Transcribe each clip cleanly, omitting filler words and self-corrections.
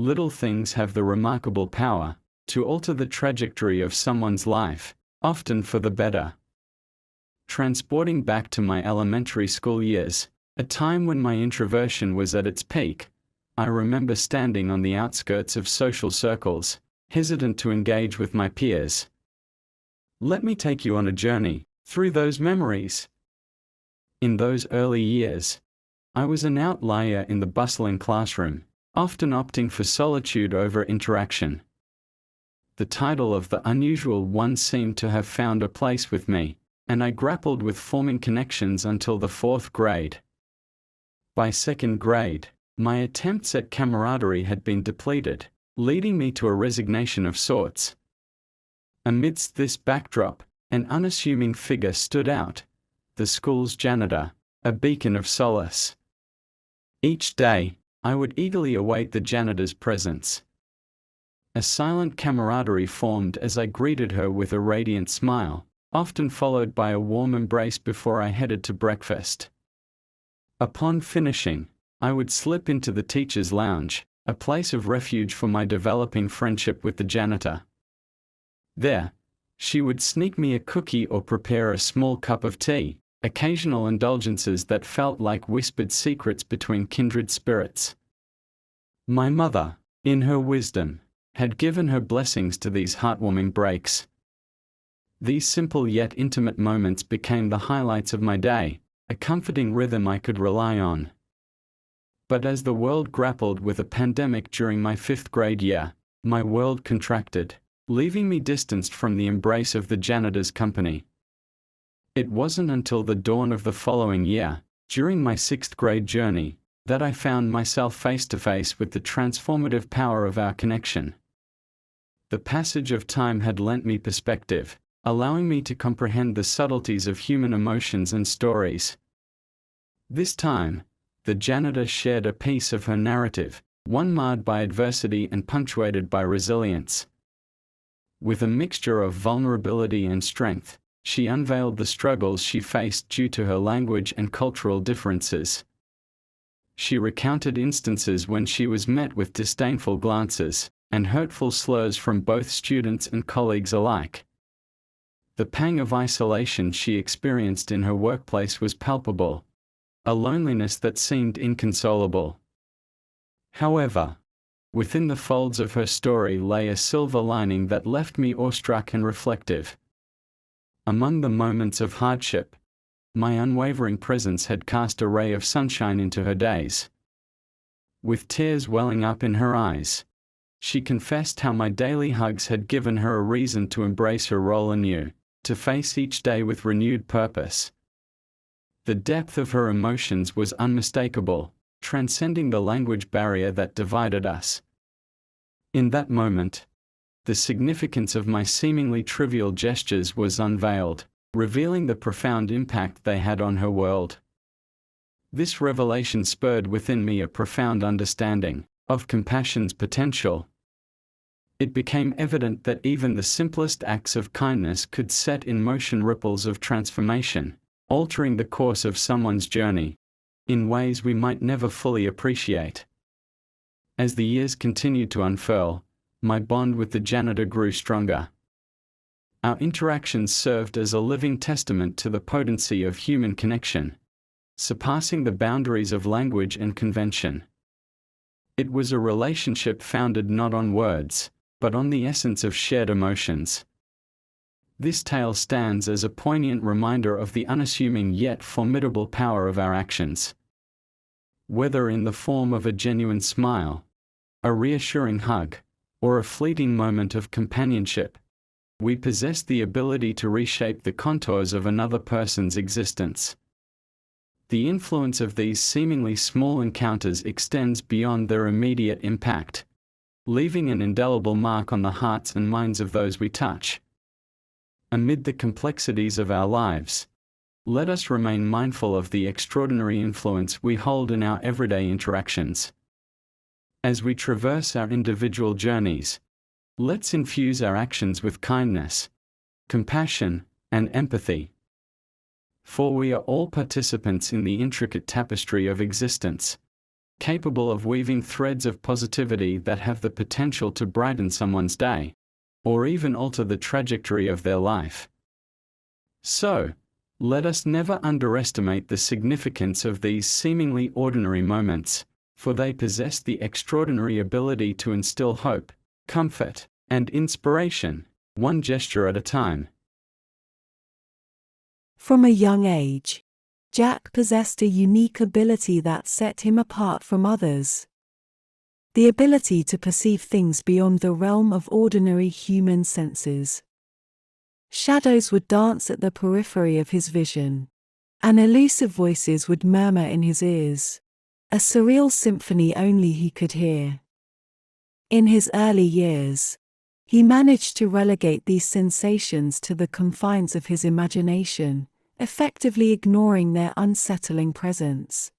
Little things have the remarkable power to alter the trajectory of someone's life, often for the better. Transporting back to my elementary school years, a time when my introversion was at its peak, I remember standing on the outskirts of social circles, hesitant to engage with my peers. Let me take you on a journey through those memories. In those early years, I was an outlier in the bustling classroom, often opting for solitude over interaction. The title of the unusual one seemed to have found a place with me, and I grappled with forming connections until the 4th grade. By 2nd grade, my attempts at camaraderie had been depleted, leading me to a resignation of sorts. Amidst this backdrop, an unassuming figure stood out, the school's janitor, a beacon of solace. Each day, I would eagerly await the janitor's presence. A silent camaraderie formed as I greeted her with a radiant smile, often followed by a warm embrace before I headed to breakfast. Upon finishing, I would slip into the teacher's lounge, a place of refuge for my developing friendship with the janitor. There, she would sneak me a cookie or prepare a small cup of tea, occasional indulgences that felt like whispered secrets between kindred spirits. My mother, in her wisdom, had given her blessings to these heartwarming breaks. These simple yet intimate moments became the highlights of my day, a comforting rhythm I could rely on. But as the world grappled with a pandemic during my 5th grade year, my world contracted, leaving me distanced from the embrace of the janitor's company. It wasn't until the dawn of the following year, during my 6th grade journey, that I found myself face to face with the transformative power of our connection. The passage of time had lent me perspective, allowing me to comprehend the subtleties of human emotions and stories. This time, the janitor shared a piece of her narrative, one marred by adversity and punctuated by resilience. With a mixture of vulnerability and strength, she unveiled the struggles she faced due to her language and cultural differences. She recounted instances when she was met with disdainful glances and hurtful slurs from both students and colleagues alike. The pang of isolation she experienced in her workplace was palpable, a loneliness that seemed inconsolable. However, within the folds of her story lay a silver lining that left me awestruck and reflective. Among the moments of hardship, my unwavering presence had cast a ray of sunshine into her days. With tears welling up in her eyes, she confessed how my daily hugs had given her a reason to embrace her role anew, to face each day with renewed purpose. The depth of her emotions was unmistakable, transcending the language barrier that divided us. In that moment, the significance of my seemingly trivial gestures was unveiled, revealing the profound impact they had on her world. This revelation spurred within me a profound understanding of compassion's potential. It became evident that even the simplest acts of kindness could set in motion ripples of transformation, altering the course of someone's journey in ways we might never fully appreciate. As the years continued to unfurl, my bond with the janitor grew stronger. Our interactions served as a living testament to the potency of human connection, surpassing the boundaries of language and convention. It was a relationship founded not on words, but on the essence of shared emotions. This tale stands as a poignant reminder of the unassuming yet formidable power of our actions. Whether in the form of a genuine smile, a reassuring hug, or a fleeting moment of companionship, we possess the ability to reshape the contours of another person's existence. The influence of these seemingly small encounters extends beyond their immediate impact, leaving an indelible mark on the hearts and minds of those we touch. Amid the complexities of our lives, let us remain mindful of the extraordinary influence we hold in our everyday interactions. As we traverse our individual journeys, let's infuse our actions with kindness, compassion, and empathy. For we are all participants in the intricate tapestry of existence, capable of weaving threads of positivity that have the potential to brighten someone's day, or even alter the trajectory of their life. So, let us never underestimate the significance of these seemingly ordinary moments, for they possess the extraordinary ability to instill hope, comfort, and inspiration, one gesture at a time. From a young age, Jack possessed a unique ability that set him apart from others. The ability to perceive things beyond the realm of ordinary human senses. Shadows would dance at the periphery of his vision, and elusive voices would murmur in his ears, a surreal symphony only he could hear. In his early years, he managed to relegate these sensations to the confines of his imagination, effectively ignoring their unsettling presence.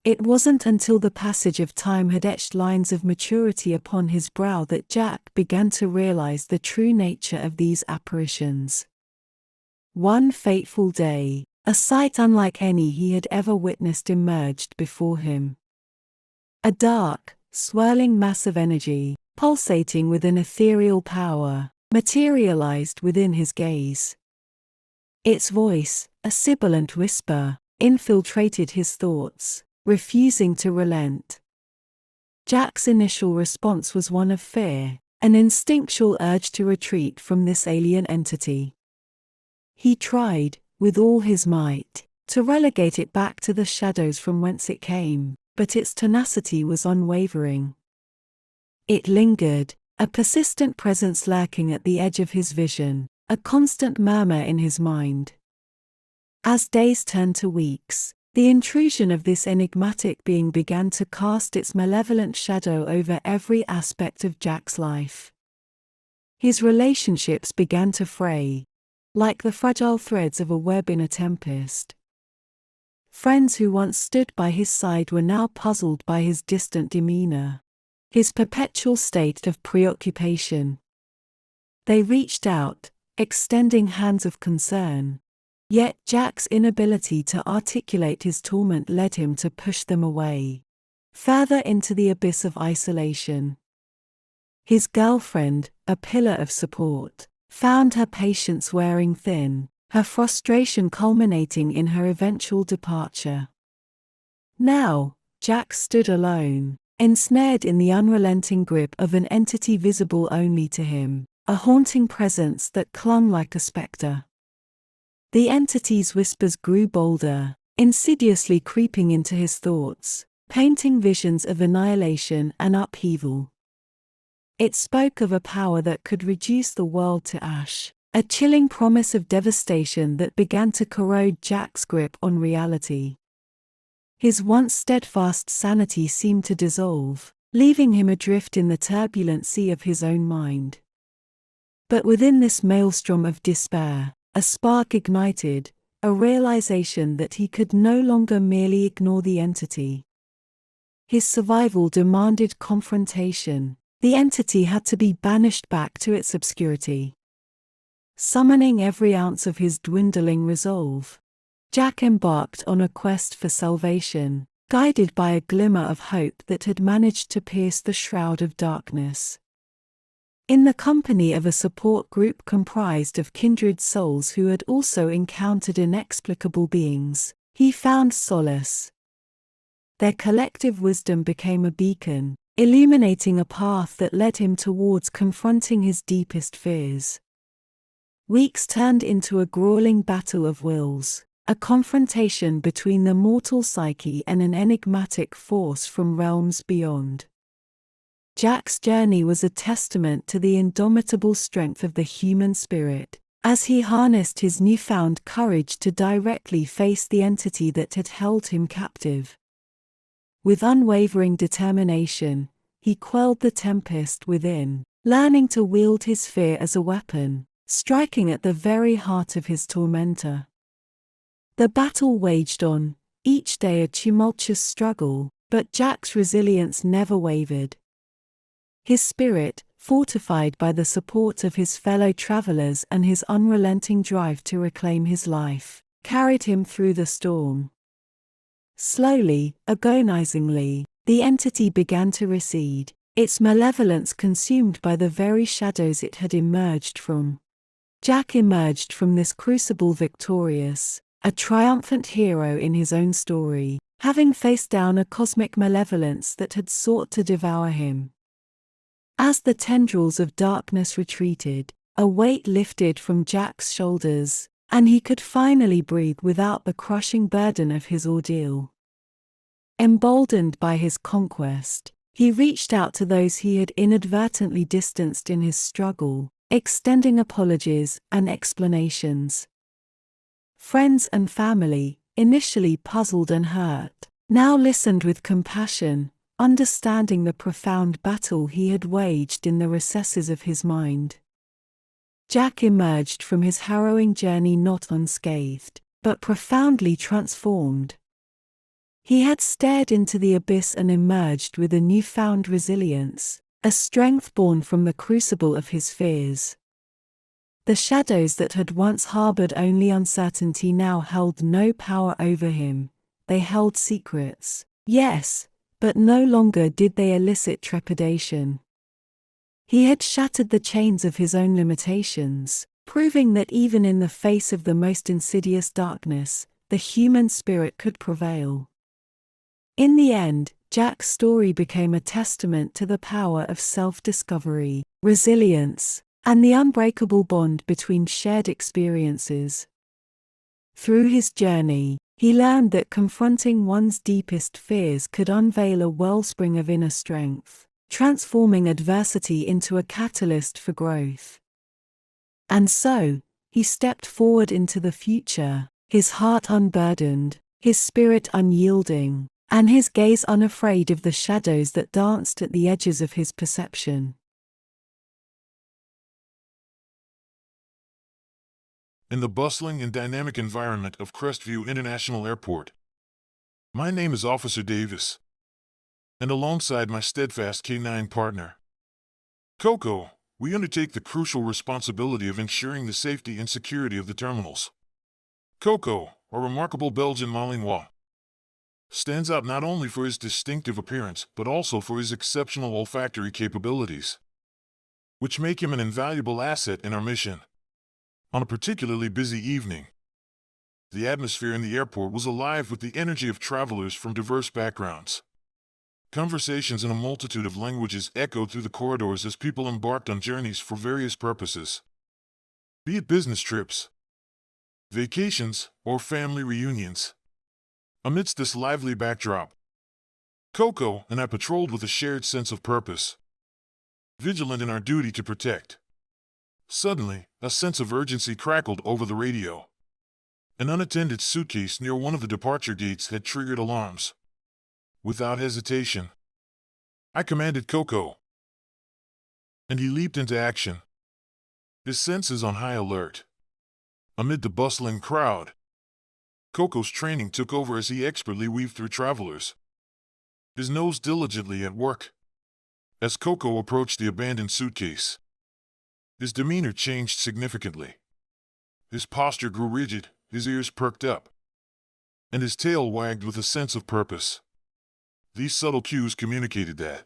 It wasn't until the passage of time had etched lines of maturity upon his brow that Jack began to realize the true nature of these apparitions. One fateful day, a sight unlike any he had ever witnessed emerged before him. A dark, swirling mass of energy, pulsating with an ethereal power, materialized within his gaze. Its voice, a sibilant whisper, infiltrated his thoughts, refusing to relent. Jack's initial response was one of fear, an instinctual urge to retreat from this alien entity. He tried, with all his might, to relegate it back to the shadows from whence it came, but its tenacity was unwavering. It lingered, a persistent presence lurking at the edge of his vision, a constant murmur in his mind. As days turned to weeks, the intrusion of this enigmatic being began to cast its malevolent shadow over every aspect of Jack's life. His relationships began to fray, like the fragile threads of a web in a tempest. Friends who once stood by his side were now puzzled by his distant demeanor, his perpetual state of preoccupation. They reached out, extending hands of concern. Yet Jack's inability to articulate his torment led him to push them away, further into the abyss of isolation. His girlfriend, a pillar of support, found her patience wearing thin, her frustration culminating in her eventual departure. Now, Jack stood alone, ensnared in the unrelenting grip of an entity visible only to him, a haunting presence that clung like a specter. The entity's whispers grew bolder, insidiously creeping into his thoughts, painting visions of annihilation and upheaval. It spoke of a power that could reduce the world to ash, a chilling promise of devastation that began to corrode Jack's grip on reality. His once steadfast sanity seemed to dissolve, leaving him adrift in the turbulent sea of his own mind. But within this maelstrom of despair, a spark ignited, a realization that he could no longer merely ignore the entity. His survival demanded confrontation. The entity had to be banished back to its obscurity. Summoning every ounce of his dwindling resolve, Jack embarked on a quest for salvation, guided by a glimmer of hope that had managed to pierce the shroud of darkness. In the company of a support group comprised of kindred souls who had also encountered inexplicable beings, he found solace. Their collective wisdom became a beacon, illuminating a path that led him towards confronting his deepest fears. Weeks turned into a grueling battle of wills, a confrontation between the mortal psyche and an enigmatic force from realms beyond. Jack's journey was a testament to the indomitable strength of the human spirit, as he harnessed his newfound courage to directly face the entity that had held him captive. With unwavering determination, he quelled the tempest within, learning to wield his fear as a weapon, striking at the very heart of his tormentor. The battle waged on, each day a tumultuous struggle, but Jack's resilience never wavered. His spirit, fortified by the support of his fellow travelers and his unrelenting drive to reclaim his life, carried him through the storm. Slowly, agonizingly, the entity began to recede, its malevolence consumed by the very shadows it had emerged from. Jack emerged from this crucible victorious, a triumphant hero in his own story, having faced down a cosmic malevolence that had sought to devour him. As the tendrils of darkness retreated, a weight lifted from Jack's shoulders, and he could finally breathe without the crushing burden of his ordeal. Emboldened by his conquest, he reached out to those he had inadvertently distanced in his struggle, extending apologies and explanations. Friends and family, initially puzzled and hurt, now listened with compassion, understanding the profound battle he had waged in the recesses of his mind. Jack emerged from his harrowing journey not unscathed, but profoundly transformed. He had stared into the abyss and emerged with a newfound resilience, a strength born from the crucible of his fears. The shadows that had once harbored only uncertainty now held no power over him. They held secrets, yes, but no longer did they elicit trepidation. He had shattered the chains of his own limitations, proving that even in the face of the most insidious darkness, the human spirit could prevail. In the end, Jack's story became a testament to the power of self-discovery, resilience, and the unbreakable bond between shared experiences. Through his journey, he learned that confronting one's deepest fears could unveil a wellspring of inner strength, transforming adversity into a catalyst for growth. And so, he stepped forward into the future, his heart unburdened, his spirit unyielding, and his gaze unafraid of the shadows that danced at the edges of his perception. In the bustling and dynamic environment of Crestview International Airport, my name is Officer Davis, and alongside my steadfast K-9 partner, Coco, we undertake the crucial responsibility of ensuring the safety and security of the terminals. Coco, a remarkable Belgian Malinois, stands out not only for his distinctive appearance but also for his exceptional olfactory capabilities, which make him an invaluable asset in our mission. On a particularly busy evening, the atmosphere in the airport was alive with the energy of travelers from diverse backgrounds. Conversations in a multitude of languages echoed through the corridors as people embarked on journeys for various purposes, be it business trips, vacations, or family reunions. Amidst this lively backdrop, Coco and I patrolled with a shared sense of purpose, vigilant in our duty to protect. Suddenly, a sense of urgency crackled over the radio. An unattended suitcase near one of the departure gates had triggered alarms. Without hesitation, I commanded Coco, and he leaped into action, his senses on high alert. Amid the bustling crowd, Coco's training took over as he expertly weaved through travelers, his nose diligently at work. As Coco approached the abandoned suitcase, his demeanor changed significantly. His posture grew rigid, his ears perked up, and his tail wagged with a sense of purpose. These subtle cues communicated that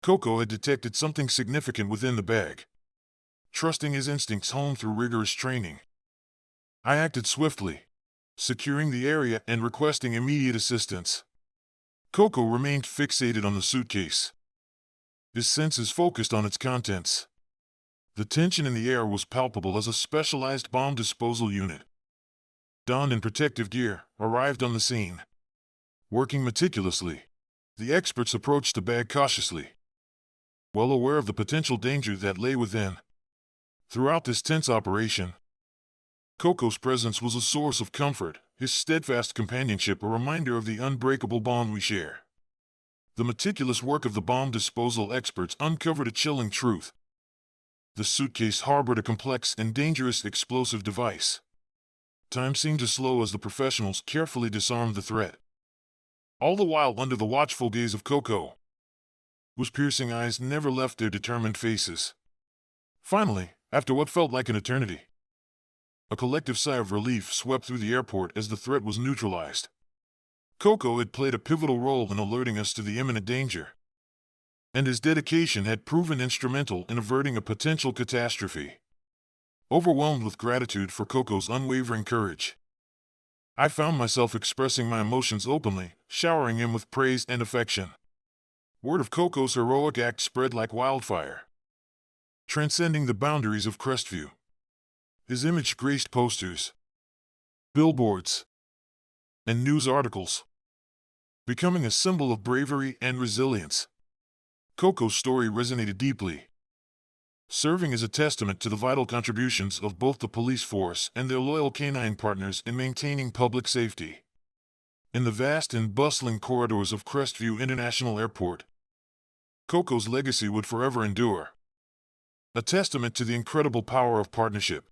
Coco had detected something significant within the bag. Trusting his instincts honed through rigorous training, I acted swiftly, securing the area and requesting immediate assistance. Coco remained fixated on the suitcase, his senses focused on its contents. The tension in the air was palpable as a specialized bomb disposal unit, donned in protective gear, arrived on the scene. Working meticulously, the experts approached the bag cautiously, well aware of the potential danger that lay within. Throughout this tense operation, Coco's presence was a source of comfort, his steadfast companionship a reminder of the unbreakable bond we share. The meticulous work of the bomb disposal experts uncovered a chilling truth. The suitcase harbored a complex and dangerous explosive device. Time seemed to slow as the professionals carefully disarmed the threat, all the while under the watchful gaze of Coco, whose piercing eyes never left their determined faces. Finally, after what felt like an eternity, a collective sigh of relief swept through the airport as the threat was neutralized. Coco had played a pivotal role in alerting us to the imminent danger, and his dedication had proven instrumental in averting a potential catastrophe. Overwhelmed with gratitude for Coco's unwavering courage, I found myself expressing my emotions openly, showering him with praise and affection. Word of Coco's heroic act spread like wildfire, transcending the boundaries of Crestview. His image graced posters, billboards, and news articles, becoming a symbol of bravery and resilience. Coco's story resonated deeply, serving as a testament to the vital contributions of both the police force and their loyal canine partners in maintaining public safety. In the vast and bustling corridors of Crestview International Airport, Coco's legacy would forever endure, a testament to the incredible power of partnership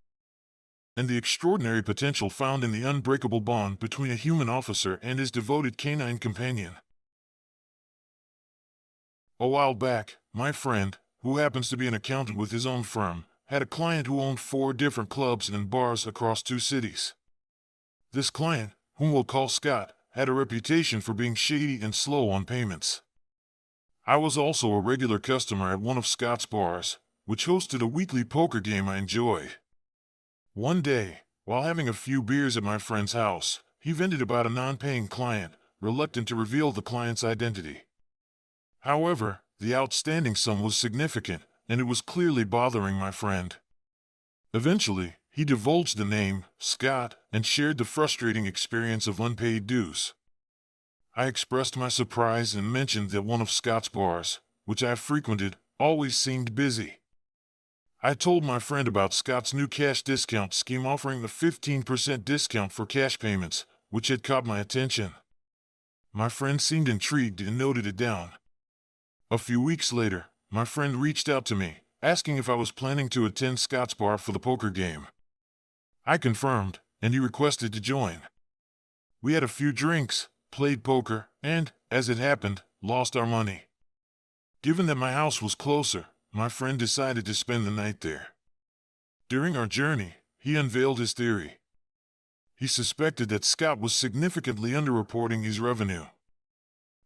and the extraordinary potential found in the unbreakable bond between a human officer and his devoted canine companion. A while back, my friend, who happens to be an accountant with his own firm, had a client who owned 4 different clubs and bars across 2 cities. This client, whom we'll call Scott, had a reputation for being shady and slow on payments. I was also a regular customer at one of Scott's bars, which hosted a weekly poker game I enjoyed. One day, while having a few beers at my friend's house, he vented about a non-paying client, reluctant to reveal the client's identity. However, the outstanding sum was significant, and it was clearly bothering my friend. Eventually, he divulged the name, Scott, and shared the frustrating experience of unpaid dues. I expressed my surprise and mentioned that one of Scott's bars, which I frequented, always seemed busy. I told my friend about Scott's new cash discount scheme offering a 15% discount for cash payments, which had caught my attention. My friend seemed intrigued and noted it down. A few weeks later, my friend reached out to me, asking if I was planning to attend Scott's bar for the poker game. I confirmed, and he requested to join. We had a few drinks, played poker, and, as it happened, lost our money. Given that my house was closer, my friend decided to spend the night there. During our journey, he unveiled his theory. He suspected that Scott was significantly underreporting his revenue.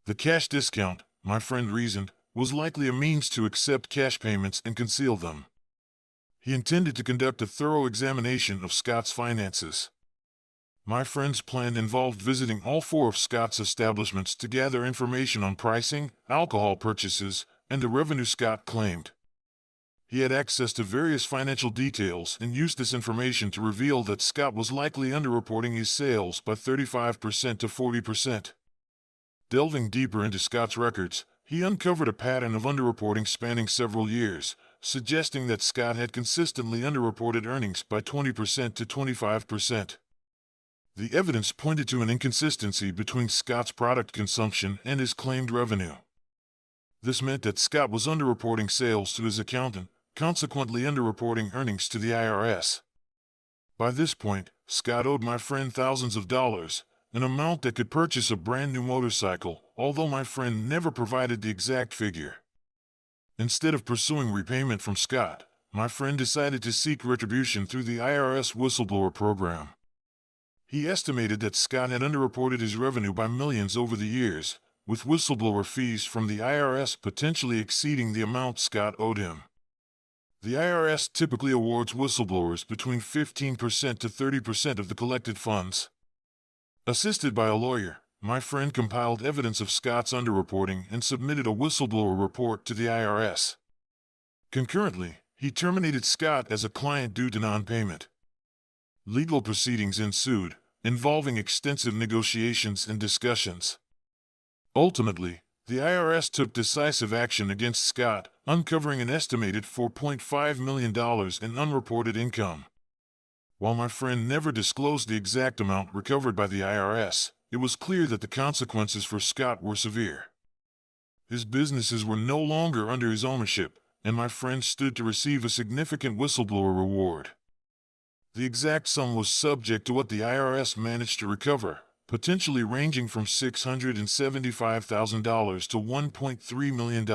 The cash discount, my friend reasoned, was likely a means to accept cash payments and conceal them. He intended to conduct a thorough examination of Scott's finances. My friend's plan involved visiting all 4 of Scott's establishments to gather information on pricing, alcohol purchases, and the revenue Scott claimed. He had access to various financial details and used this information to reveal that Scott was likely underreporting his sales by 35% to 40%. Delving deeper into Scott's records, he uncovered a pattern of underreporting spanning several years, suggesting that Scott had consistently underreported earnings by 20% to 25%. The evidence pointed to an inconsistency between Scott's product consumption and his claimed revenue. This meant that Scott was underreporting sales to his accountant, consequently underreporting earnings to the IRS. By this point, Scott owed my friend thousands of dollars, an amount that could purchase a brand new motorcycle, although my friend never provided the exact figure. Instead of pursuing repayment from Scott, my friend decided to seek retribution through the IRS whistleblower program. He estimated that Scott had underreported his revenue by millions over the years, with whistleblower fees from the IRS potentially exceeding the amount Scott owed him. The IRS typically awards whistleblowers between 15% to 30% of the collected funds. Assisted by a lawyer, my friend compiled evidence of Scott's underreporting and submitted a whistleblower report to the IRS. Concurrently, he terminated Scott as a client due to non-payment. Legal proceedings ensued, involving extensive negotiations and discussions. Ultimately, the IRS took decisive action against Scott, uncovering an estimated $4.5 million in unreported income. While my friend never disclosed the exact amount recovered by the IRS, it was clear that the consequences for Scott were severe. His businesses were no longer under his ownership, and my friend stood to receive a significant whistleblower reward. The exact sum was subject to what the IRS managed to recover, potentially ranging from $675,000 to $1.3 million.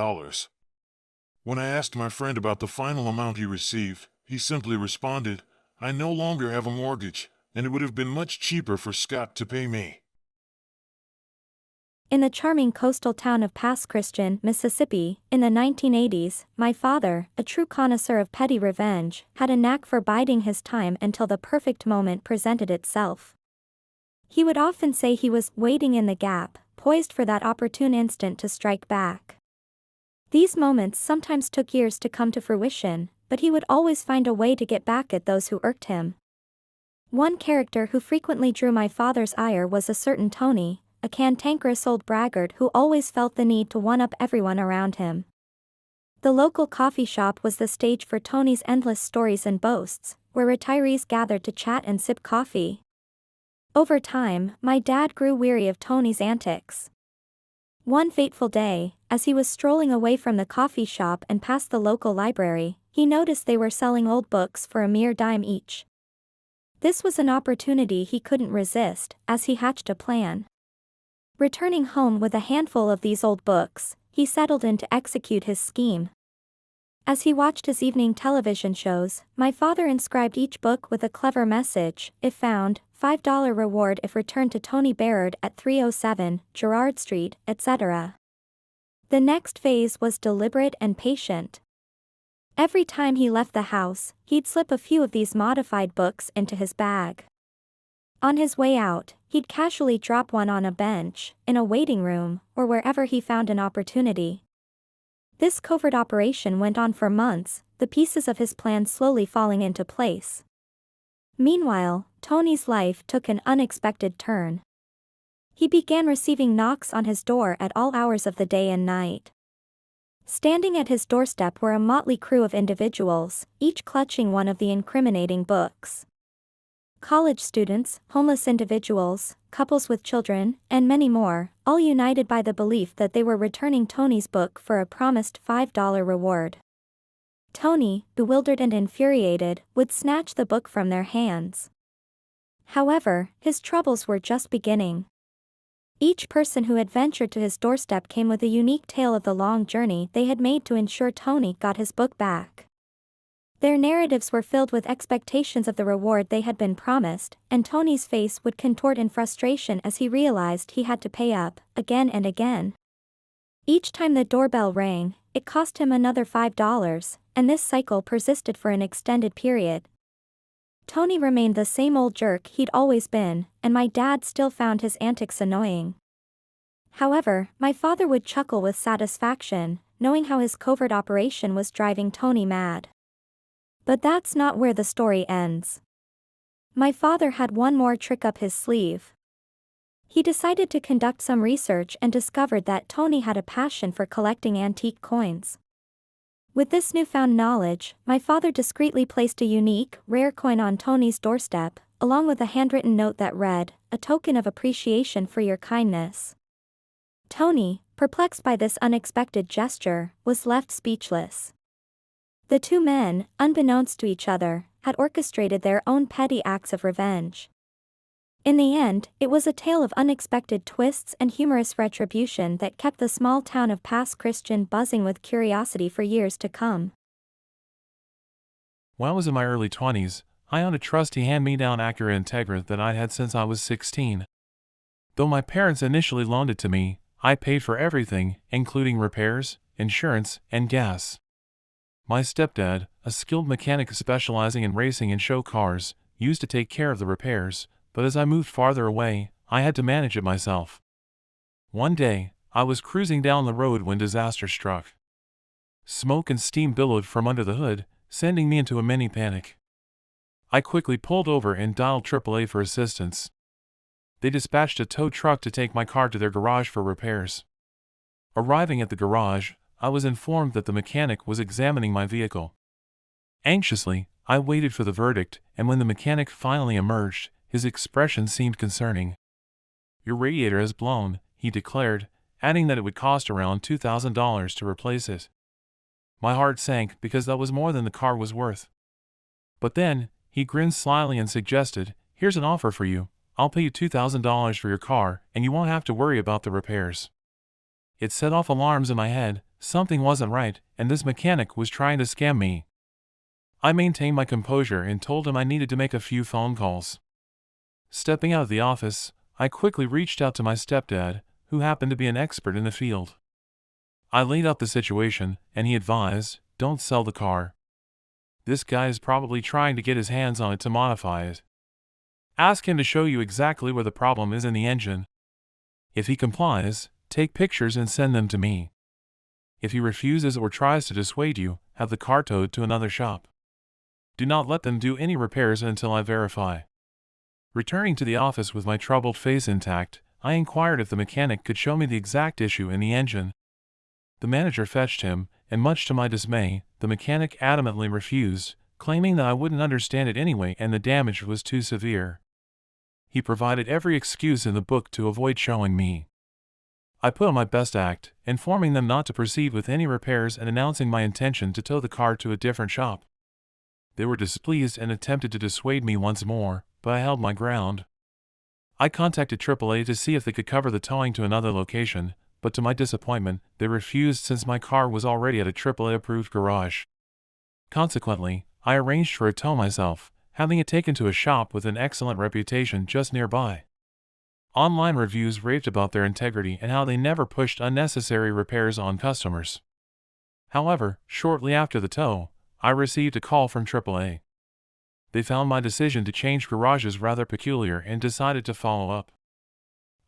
When I asked my friend about the final amount he received, he simply responded, "I no longer have a mortgage, and it would have been much cheaper for Scott to pay me." In the charming coastal town of Pass Christian, Mississippi, in the 1980s, my father, a true connoisseur of petty revenge, had a knack for biding his time until the perfect moment presented itself. He would often say he was waiting in the gap, poised for that opportune instant to strike back. These moments sometimes took years to come to fruition, but he would always find a way to get back at those who irked him. One character who frequently drew my father's ire was a certain Tony, a cantankerous old braggart who always felt the need to one-up everyone around him. The local coffee shop was the stage for Tony's endless stories and boasts, where retirees gathered to chat and sip coffee. Over time, my dad grew weary of Tony's antics. One fateful day, as he was strolling away from the coffee shop and past the local library, he noticed they were selling old books for a mere dime each. This was an opportunity he couldn't resist, as he hatched a plan. Returning home with a handful of these old books, he settled in to execute his scheme. As he watched his evening television shows, my father inscribed each book with a clever message: if found, $5 reward if returned to Tony Baird at 307 Gerard Street, etc. The next phase was deliberate and patient. Every time he left the house, he'd slip a few of these modified books into his bag. On his way out, he'd casually drop one on a bench, in a waiting room, or wherever he found an opportunity. This covert operation went on for months, the pieces of his plan slowly falling into place. Meanwhile, Tony's life took an unexpected turn. He began receiving knocks on his door at all hours of the day and night. Standing at his doorstep were a motley crew of individuals, each clutching one of the incriminating books. College students, homeless individuals, couples with children, and many more, all united by the belief that they were returning Tony's book for a promised $5 reward. Tony, bewildered and infuriated, would snatch the book from their hands. However, his troubles were just beginning. Each person who had ventured to his doorstep came with a unique tale of the long journey they had made to ensure Tony got his book back. Their narratives were filled with expectations of the reward they had been promised, and Tony's face would contort in frustration as he realized he had to pay up, again and again. Each time the doorbell rang, it cost him another $5, and this cycle persisted for an extended period. Tony remained the same old jerk he'd always been, and my dad still found his antics annoying. However, my father would chuckle with satisfaction, knowing how his covert operation was driving Tony mad. But that's not where the story ends. My father had one more trick up his sleeve. He decided to conduct some research and discovered that Tony had a passion for collecting antique coins. With this newfound knowledge, my father discreetly placed a unique, rare coin on Tony's doorstep, along with a handwritten note that read, "A token of appreciation for your kindness." Tony, perplexed by this unexpected gesture, was left speechless. The two men, unbeknownst to each other, had orchestrated their own petty acts of revenge. In the end, it was a tale of unexpected twists and humorous retribution that kept the small town of Pass Christian buzzing with curiosity for years to come. When I was in my early 20s, I owned a trusty hand-me-down Acura Integra that I'd had since I was 16. Though my parents initially loaned it to me, I paid for everything, including repairs, insurance, and gas. My stepdad, a skilled mechanic specializing in racing and show cars, used to take care of the repairs, but as I moved farther away, I had to manage it myself. One day, I was cruising down the road when disaster struck. Smoke and steam billowed from under the hood, sending me into a mini panic. I quickly pulled over and dialed AAA for assistance. They dispatched a tow truck to take my car to their garage for repairs. Arriving at the garage, I was informed that the mechanic was examining my vehicle. Anxiously, I waited for the verdict, and when the mechanic finally emerged, his expression seemed concerning. "Your radiator has blown," he declared, adding that it would cost around $2,000 to replace it. My heart sank because that was more than the car was worth. But then, he grinned slyly and suggested, "Here's an offer for you. I'll pay you $2,000 for your car, and you won't have to worry about the repairs." It set off alarms in my head. Something wasn't right, and this mechanic was trying to scam me. I maintained my composure and told him I needed to make a few phone calls. Stepping out of the office, I quickly reached out to my stepdad, who happened to be an expert in the field. I laid out the situation, and he advised, "Don't sell the car. This guy is probably trying to get his hands on it to modify it. Ask him to show you exactly where the problem is in the engine. If he complies, take pictures and send them to me. If he refuses or tries to dissuade you, have the car towed to another shop. Do not let them do any repairs until I verify." Returning to the office with my troubled face intact, I inquired if the mechanic could show me the exact issue in the engine. The manager fetched him, and much to my dismay, the mechanic adamantly refused, claiming that I wouldn't understand it anyway and the damage was too severe. He provided every excuse in the book to avoid showing me. I put on my best act, informing them not to proceed with any repairs and announcing my intention to tow the car to a different shop. They were displeased and attempted to dissuade me once more, but I held my ground. I contacted AAA to see if they could cover the towing to another location, but to my disappointment, they refused since my car was already at a AAA-approved garage. Consequently, I arranged for a tow myself, having it taken to a shop with an excellent reputation just nearby. Online reviews raved about their integrity and how they never pushed unnecessary repairs on customers. However, shortly after the tow, I received a call from AAA. They found my decision to change garages rather peculiar and decided to follow up.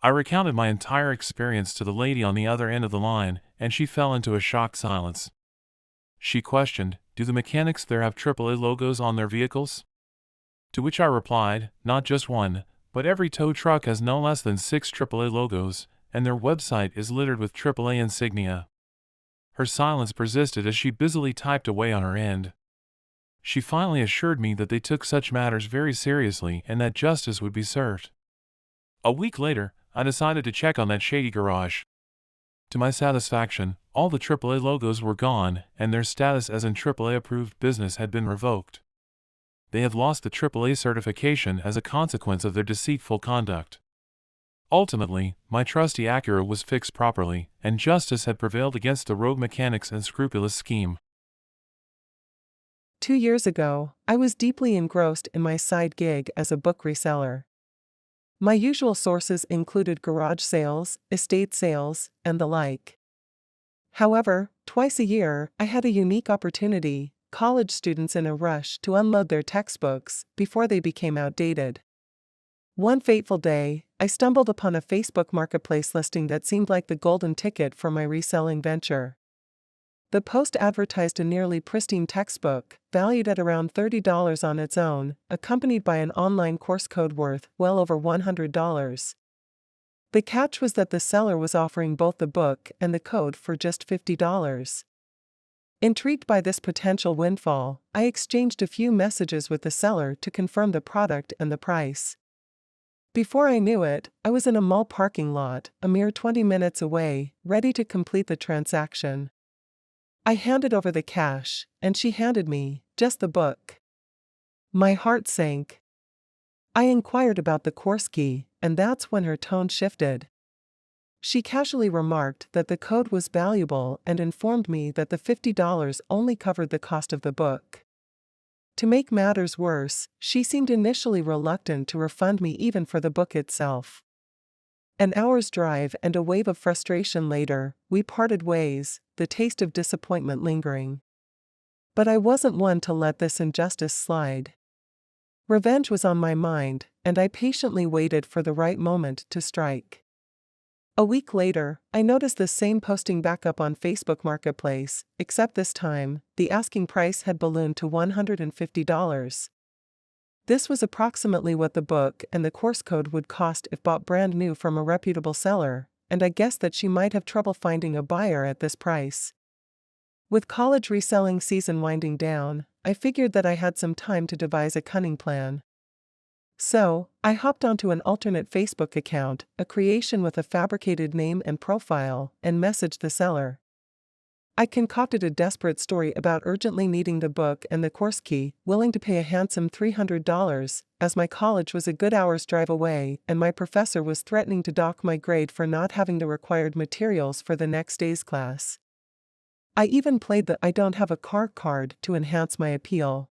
I recounted my entire experience to the lady on the other end of the line, and she fell into a shocked silence. She questioned, "Do the mechanics there have AAA logos on their vehicles?" To which I replied, "Not just one, but every tow truck has no less than 6 AAA logos, and their website is littered with AAA insignia." Her silence persisted as she busily typed away on her end. She finally assured me that they took such matters very seriously and that justice would be served. A week later, I decided to check on that shady garage. To my satisfaction, all the AAA logos were gone, and their status as an AAA-approved business had been revoked. They had lost the AAA certification as a consequence of their deceitful conduct. Ultimately, my trusty Acura was fixed properly, and justice had prevailed against the rogue mechanics and scrupulous scheme. 2 years ago, I was deeply engrossed in my side gig as a book reseller. My usual sources included garage sales, estate sales, and the like. However, twice a year, I had a unique opportunity: college students in a rush to unload their textbooks before they became outdated. One fateful day, I stumbled upon a Facebook Marketplace listing that seemed like the golden ticket for my reselling venture. The post advertised a nearly pristine textbook, valued at around $30 on its own, accompanied by an online course code worth well over $100. The catch was that the seller was offering both the book and the code for just $50. Intrigued by this potential windfall, I exchanged a few messages with the seller to confirm the product and the price. Before I knew it, I was in a mall parking lot, a mere 20 minutes away, ready to complete the transaction. I handed over the cash, and she handed me just the book. My heart sank. I inquired about the course key, and that's when her tone shifted. She casually remarked that the code was valuable and informed me that the $50 only covered the cost of the book. To make matters worse, she seemed initially reluctant to refund me even for the book itself. An hour's drive and a wave of frustration later, we parted ways, the taste of disappointment lingering. But I wasn't one to let this injustice slide. Revenge was on my mind, and I patiently waited for the right moment to strike. A week later, I noticed the same posting back up on Facebook Marketplace, except this time, the asking price had ballooned to $150. This was approximately what the book and the course code would cost if bought brand new from a reputable seller, and I guessed that she might have trouble finding a buyer at this price. With college reselling season winding down, I figured that I had some time to devise a cunning plan. So, I hopped onto an alternate Facebook account, a creation with a fabricated name and profile, and messaged the seller. I concocted a desperate story about urgently needing the book and the course key, willing to pay a handsome $300, as my college was a good hour's drive away and my professor was threatening to dock my grade for not having the required materials for the next day's class. I even played the "I don't have a car" card to enhance my appeal.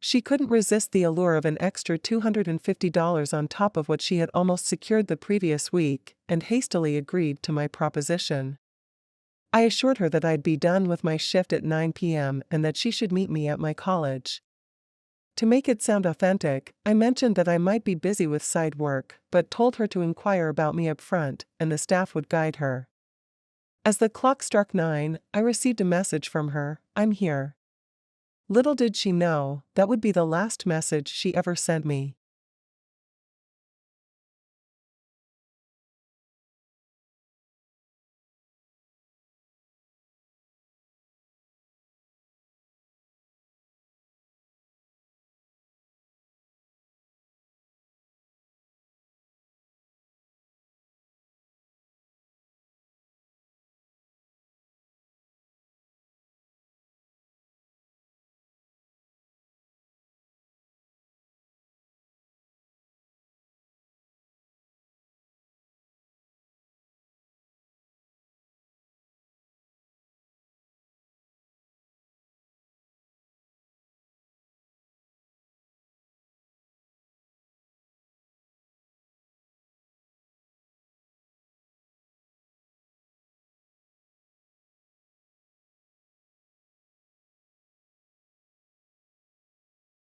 She couldn't resist the allure of an extra $250 on top of what she had almost secured the previous week, and hastily agreed to my proposition. I assured her that I'd be done with my shift at 9 p.m. and that she should meet me at my college. To make it sound authentic, I mentioned that I might be busy with side work, but told her to inquire about me up front, and the staff would guide her. As the clock struck 9, I received a message from her, "I'm here." Little did she know, that would be the last message she ever sent me.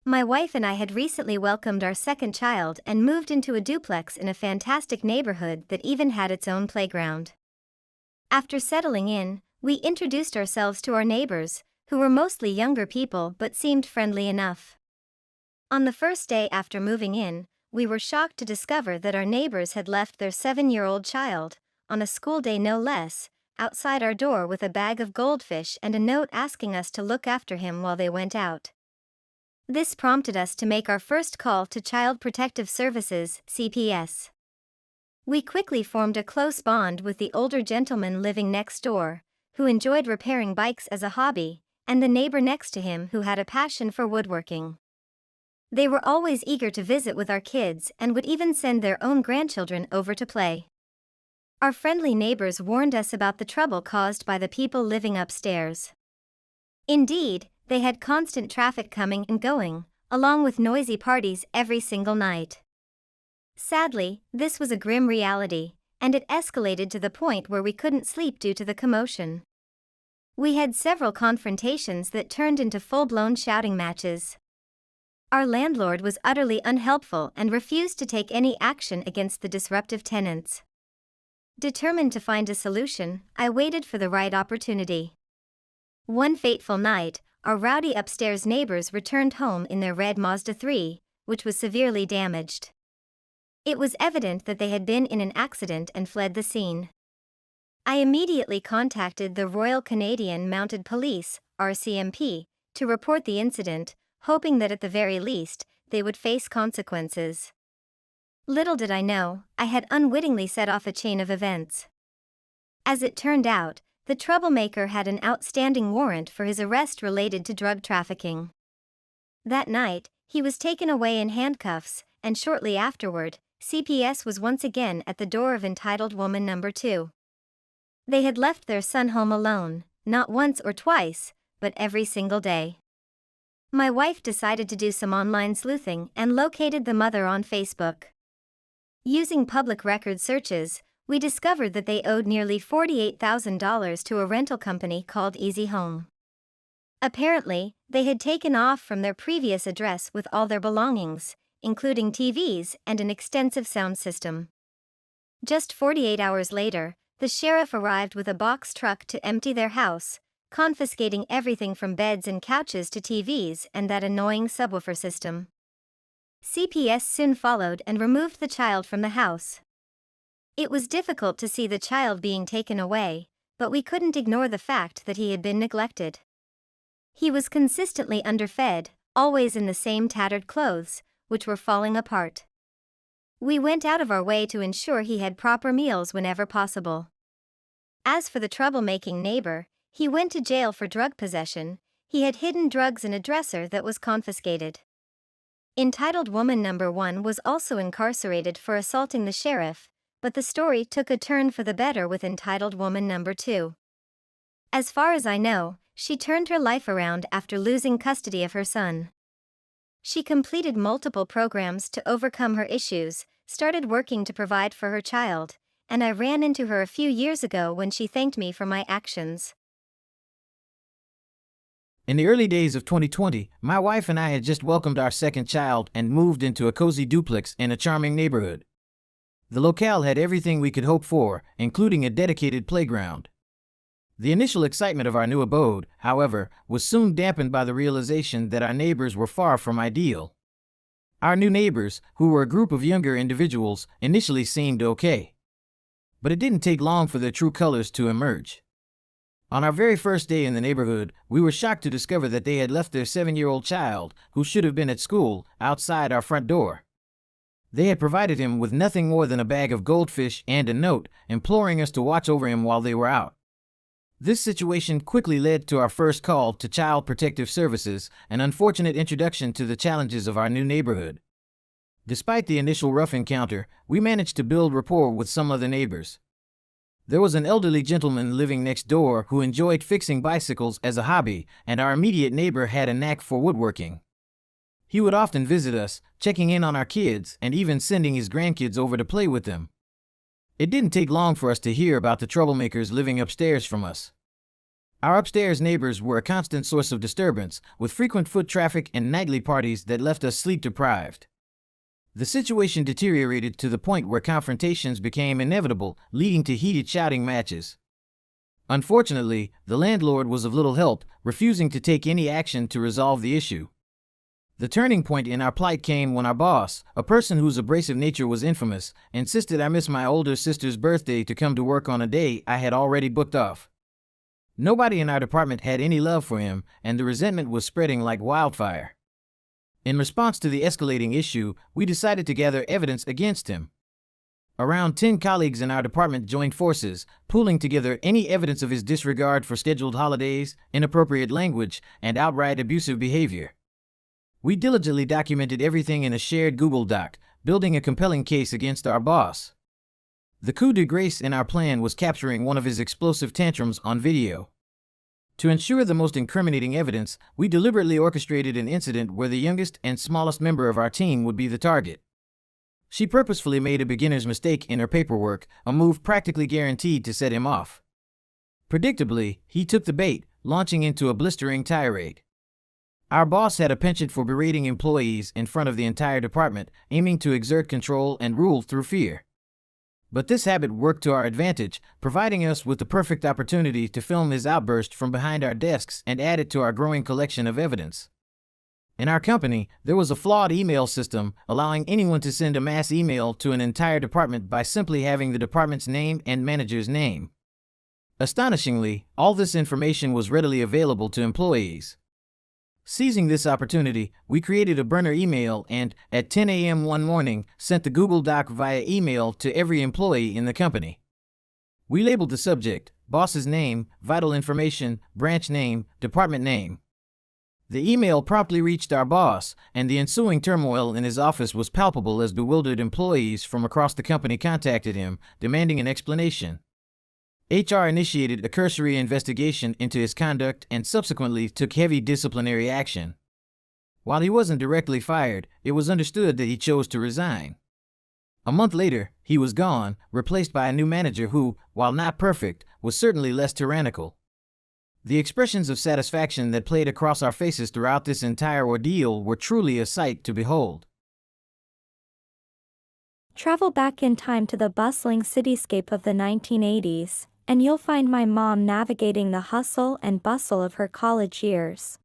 My wife and I had recently welcomed our second child and moved into a duplex in a fantastic neighborhood that even had its own playground. After settling in, we introduced ourselves to our neighbors, who were mostly younger people but seemed friendly enough. On the first day after moving in, we were shocked to discover that our neighbors had left their 7-year-old child, on a school day no less, outside our door with a bag of goldfish and a note asking us to look after him while they went out. This prompted us to make our first call to Child Protective Services, CPS. We quickly formed a close bond with the older gentleman living next door, who enjoyed repairing bikes as a hobby, and the neighbor next to him who had a passion for woodworking. They were always eager to visit with our kids and would even send their own grandchildren over to play. Our friendly neighbors warned us about the trouble caused by the people living upstairs. Indeed, they had constant traffic coming and going, along with noisy parties every single night. Sadly, this was a grim reality, and it escalated to the point where we couldn't sleep due to the commotion. We had several confrontations that turned into full-blown shouting matches. Our landlord was utterly unhelpful and refused to take any action against the disruptive tenants. Determined to find a solution, I waited for the right opportunity. One fateful night, our rowdy upstairs neighbors returned home in their red Mazda 3, which was severely damaged. It was evident that they had been in an accident and fled the scene. I immediately contacted the Royal Canadian Mounted Police, RCMP, to report the incident, hoping that at the very least, they would face consequences. Little did I know, I had unwittingly set off a chain of events. As it turned out, the troublemaker had an outstanding warrant for his arrest related to drug trafficking. That night, he was taken away in handcuffs, and shortly afterward, CPS was once again at the door of entitled woman number 2. They had left their son home alone, not once or twice, but every single day. My wife decided to do some online sleuthing and located the mother on Facebook. Using public record searches, we discovered that they owed nearly $48,000 to a rental company called Easy Home. Apparently, they had taken off from their previous address with all their belongings, including TVs and an extensive sound system. Just 48 hours later, the sheriff arrived with a box truck to empty their house, confiscating everything from beds and couches to TVs and that annoying subwoofer system. CPS soon followed and removed the child from the house. It was difficult to see the child being taken away, but we couldn't ignore the fact that he had been neglected. He was consistently underfed, always in the same tattered clothes, which were falling apart. We went out of our way to ensure he had proper meals whenever possible. As for the troublemaking neighbor, he went to jail for drug possession. He had hidden drugs in a dresser that was confiscated. Entitled woman number 1 was also incarcerated for assaulting the sheriff, but the story took a turn for the better with entitled woman number 2. As far as I know, she turned her life around after losing custody of her son. She completed multiple programs to overcome her issues, started working to provide for her child, and I ran into her a few years ago when she thanked me for my actions. In the early days of 2020, my wife and I had just welcomed our second child and moved into a cozy duplex in a charming neighborhood. The locale had everything we could hope for, including a dedicated playground. The initial excitement of our new abode, however, was soon dampened by the realization that our neighbors were far from ideal. Our new neighbors, who were a group of younger individuals, initially seemed okay. But it didn't take long for their true colors to emerge. On our very first day in the neighborhood, we were shocked to discover that they had left their 7-year-old child, who should have been at school, outside our front door. They had provided him with nothing more than a bag of goldfish and a note, imploring us to watch over him while they were out. This situation quickly led to our first call to Child Protective Services, an unfortunate introduction to the challenges of our new neighborhood. Despite the initial rough encounter, we managed to build rapport with some other neighbors. There was an elderly gentleman living next door who enjoyed fixing bicycles as a hobby, and our immediate neighbor had a knack for woodworking. He would often visit us, checking in on our kids and even sending his grandkids over to play with them. It didn't take long for us to hear about the troublemakers living upstairs from us. Our upstairs neighbors were a constant source of disturbance, with frequent foot traffic and nightly parties that left us sleep-deprived. The situation deteriorated to the point where confrontations became inevitable, leading to heated shouting matches. Unfortunately, the landlord was of little help, refusing to take any action to resolve the issue. The turning point in our plight came when our boss, a person whose abrasive nature was infamous, insisted I miss my older sister's birthday to come to work on a day I had already booked off. Nobody in our department had any love for him, and the resentment was spreading like wildfire. In response to the escalating issue, we decided to gather evidence against him. Around 10 colleagues in our department joined forces, pooling together any evidence of his disregard for scheduled holidays, inappropriate language, and outright abusive behavior. We diligently documented everything in a shared Google Doc, building a compelling case against our boss. The coup de grace in our plan was capturing one of his explosive tantrums on video. To ensure the most incriminating evidence, we deliberately orchestrated an incident where the youngest and smallest member of our team would be the target. She purposefully made a beginner's mistake in her paperwork, a move practically guaranteed to set him off. Predictably, he took the bait, launching into a blistering tirade. Our boss had a penchant for berating employees in front of the entire department, aiming to exert control and rule through fear. But this habit worked to our advantage, providing us with the perfect opportunity to film his outburst from behind our desks and add it to our growing collection of evidence. In our company, there was a flawed email system, allowing anyone to send a mass email to an entire department by simply having the department's name and manager's name. Astonishingly, all this information was readily available to employees. Seizing this opportunity, we created a burner email and, at 10 a.m. one morning, sent the Google Doc via email to every employee in the company. We labeled the subject, boss's name, vital information, branch name, department name. The email promptly reached our boss, and the ensuing turmoil in his office was palpable as bewildered employees from across the company contacted him, demanding an explanation. HR initiated a cursory investigation into his conduct and subsequently took heavy disciplinary action. While he wasn't directly fired, it was understood that he chose to resign. A month later, he was gone, replaced by a new manager who, while not perfect, was certainly less tyrannical. The expressions of satisfaction that played across our faces throughout this entire ordeal were truly a sight to behold. Travel back in time to the bustling cityscape of the 1980s, and you'll find my mom navigating the hustle and bustle of her college years.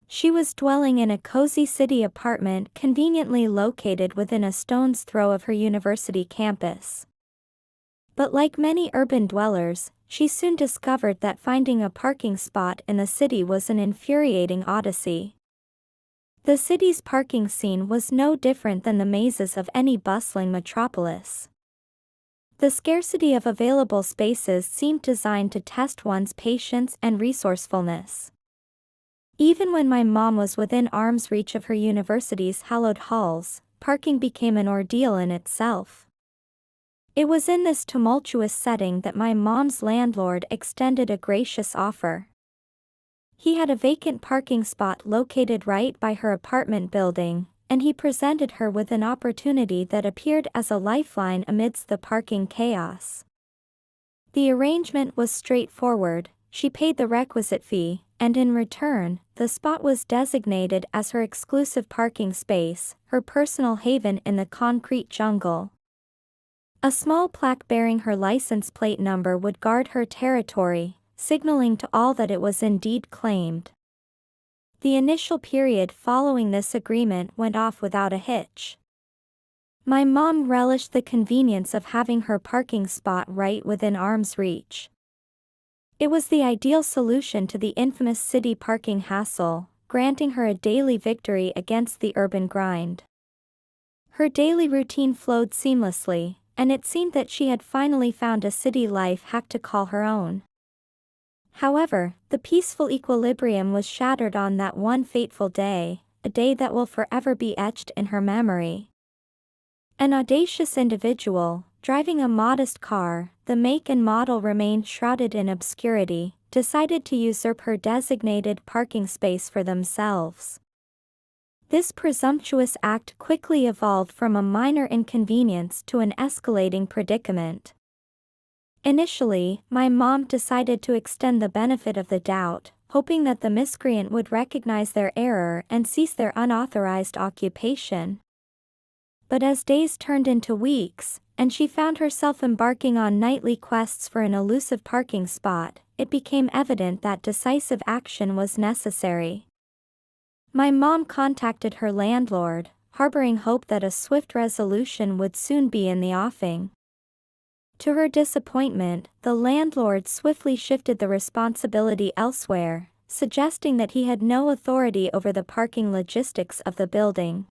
She was dwelling in a cozy city apartment conveniently located within a stone's throw of her university campus. But like many urban dwellers, she soon discovered that finding a parking spot in the city was an infuriating odyssey. The city's parking scene was no different than the mazes of any bustling metropolis. The scarcity of available spaces seemed designed to test one's patience and resourcefulness. Even when my mom was within arm's reach of her university's hallowed halls, parking became an ordeal in itself. It was in this tumultuous setting that my mom's landlord extended a gracious offer. He had a vacant parking spot located right by her apartment building, and he presented her with an opportunity that appeared as a lifeline amidst the parking chaos. The arrangement was straightforward. She paid the requisite fee, and in return, the spot was designated as her exclusive parking space, her personal haven in the concrete jungle. A small plaque bearing her license plate number would guard her territory, signaling to all that it was indeed claimed. The initial period following this agreement went off without a hitch. My mom relished the convenience of having her parking spot right within arm's reach. It was the ideal solution to the infamous city parking hassle, granting her a daily victory against the urban grind. Her daily routine flowed seamlessly, and it seemed that she had finally found a city life hack to call her own. However, the peaceful equilibrium was shattered on that one fateful day, a day that will forever be etched in her memory. An audacious individual, driving a modest car, the make and model remained shrouded in obscurity, decided to usurp her designated parking space for themselves. This presumptuous act quickly evolved from a minor inconvenience to an escalating predicament. Initially, my mom decided to extend the benefit of the doubt, hoping that the miscreant would recognize their error and cease their unauthorized occupation. But as days turned into weeks, and she found herself embarking on nightly quests for an elusive parking spot, it became evident that decisive action was necessary. My mom contacted her landlord, harboring hope that a swift resolution would soon be in the offing. To her disappointment, the landlord swiftly shifted the responsibility elsewhere, suggesting that he had no authority over the parking logistics of the building.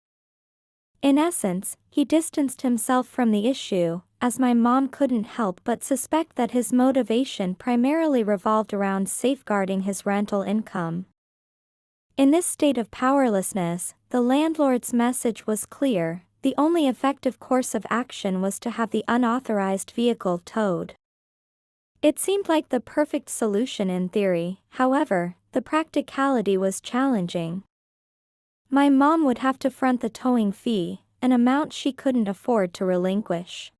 In essence, he distanced himself from the issue, as my mom couldn't help but suspect that his motivation primarily revolved around safeguarding his rental income. In this state of powerlessness, the landlord's message was clear: the only effective course of action was to have the unauthorized vehicle towed. It seemed like the perfect solution in theory, however, the practicality was challenging. My mom would have to front the towing fee, an amount she couldn't afford to relinquish.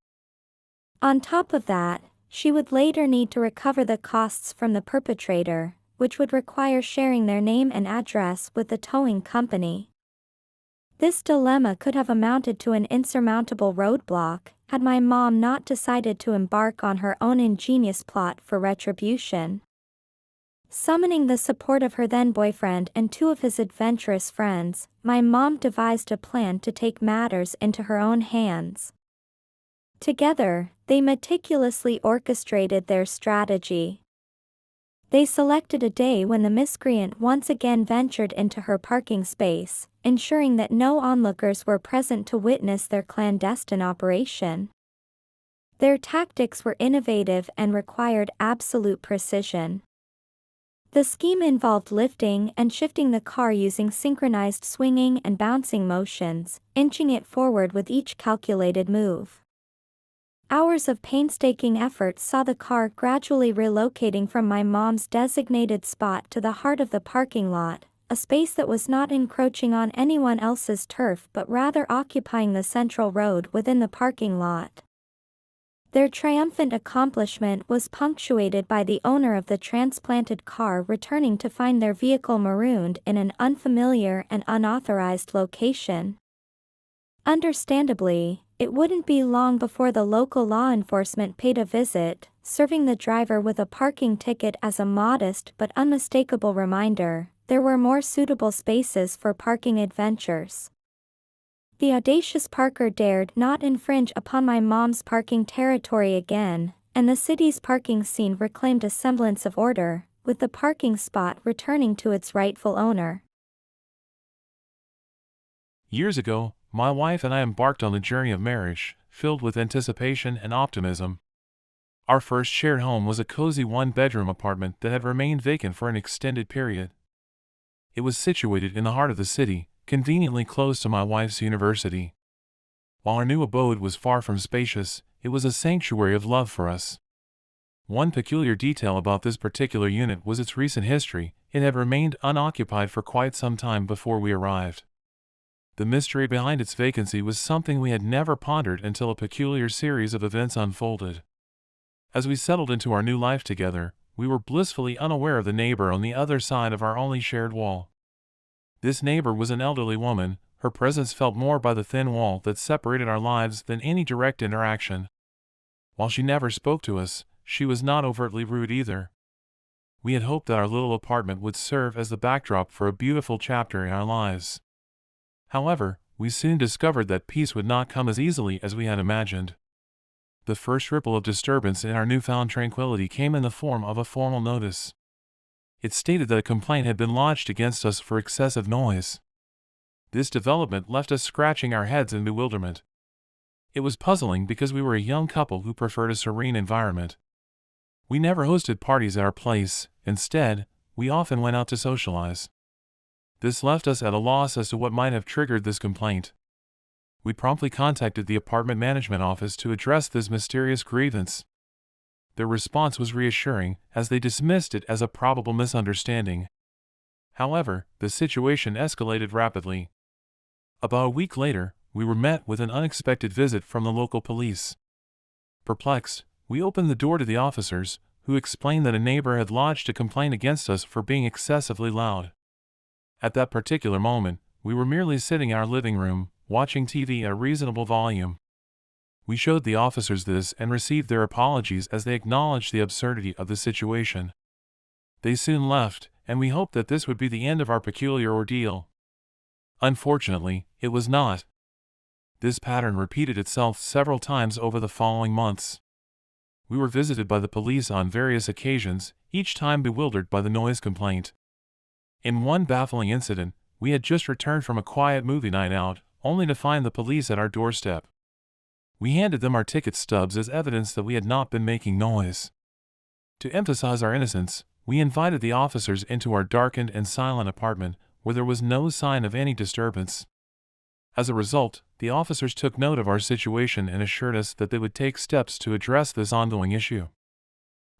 On top of that, she would later need to recover the costs from the perpetrator, which would require sharing their name and address with the towing company. This dilemma could have amounted to an insurmountable roadblock, had my mom not decided to embark on her own ingenious plot for retribution. Summoning the support of her then-boyfriend and two of his adventurous friends, my mom devised a plan to take matters into her own hands. Together, they meticulously orchestrated their strategy. They selected a day when the miscreant once again ventured into her parking space, ensuring that no onlookers were present to witness their clandestine operation. Their tactics were innovative and required absolute precision. The scheme involved lifting and shifting the car using synchronized swinging and bouncing motions, inching it forward with each calculated move. Hours of painstaking effort saw the car gradually relocating from my mom's designated spot to the heart of the parking lot, a space that was not encroaching on anyone else's turf but rather occupying the central road within the parking lot. Their triumphant accomplishment was punctuated by the owner of the transplanted car returning to find their vehicle marooned in an unfamiliar and unauthorized location. Understandably, it wouldn't be long before the local law enforcement paid a visit, serving the driver with a parking ticket as a modest but unmistakable reminder: there were more suitable spaces for parking adventures. The audacious parker dared not infringe upon my mom's parking territory again, and the city's parking scene reclaimed a semblance of order, with the parking spot returning to its rightful owner. Years ago, my wife and I embarked on the journey of marriage, filled with anticipation and optimism. Our first shared home was a cozy one-bedroom apartment that had remained vacant for an extended period. It was situated in the heart of the city, conveniently close to my wife's university. While our new abode was far from spacious, it was a sanctuary of love for us. One peculiar detail about this particular unit was its recent history. It had remained unoccupied for quite some time before we arrived. The mystery behind its vacancy was something we had never pondered until a peculiar series of events unfolded. As we settled into our new life together, we were blissfully unaware of the neighbor on the other side of our only shared wall. This neighbor was an elderly woman. Her presence felt more by the thin wall that separated our lives than any direct interaction. While she never spoke to us, she was not overtly rude either. We had hoped that our little apartment would serve as the backdrop for a beautiful chapter in our lives. However, we soon discovered that peace would not come as easily as we had imagined. The first ripple of disturbance in our newfound tranquility came in the form of a formal notice. It stated that a complaint had been lodged against us for excessive noise. This development left us scratching our heads in bewilderment. It was puzzling because we were a young couple who preferred a serene environment. We never hosted parties at our place. Instead, we often went out to socialize. This left us at a loss as to what might have triggered this complaint. We promptly contacted the apartment management office to address this mysterious grievance. Their response was reassuring, as they dismissed it as a probable misunderstanding. However, the situation escalated rapidly. About a week later, we were met with an unexpected visit from the local police. Perplexed, we opened the door to the officers, who explained that a neighbor had lodged a complaint against us for being excessively loud. At that particular moment, we were merely sitting in our living room, watching TV at a reasonable volume. We showed the officers this and received their apologies as they acknowledged the absurdity of the situation. They soon left, and we hoped that this would be the end of our peculiar ordeal. Unfortunately, it was not. This pattern repeated itself several times over the following months. We were visited by the police on various occasions, each time bewildered by the noise complaint. In one baffling incident, we had just returned from a quiet movie night out, only to find the police at our doorstep. We handed them our ticket stubs as evidence that we had not been making noise. To emphasize our innocence, we invited the officers into our darkened and silent apartment, where there was no sign of any disturbance. As a result, the officers took note of our situation and assured us that they would take steps to address this ongoing issue.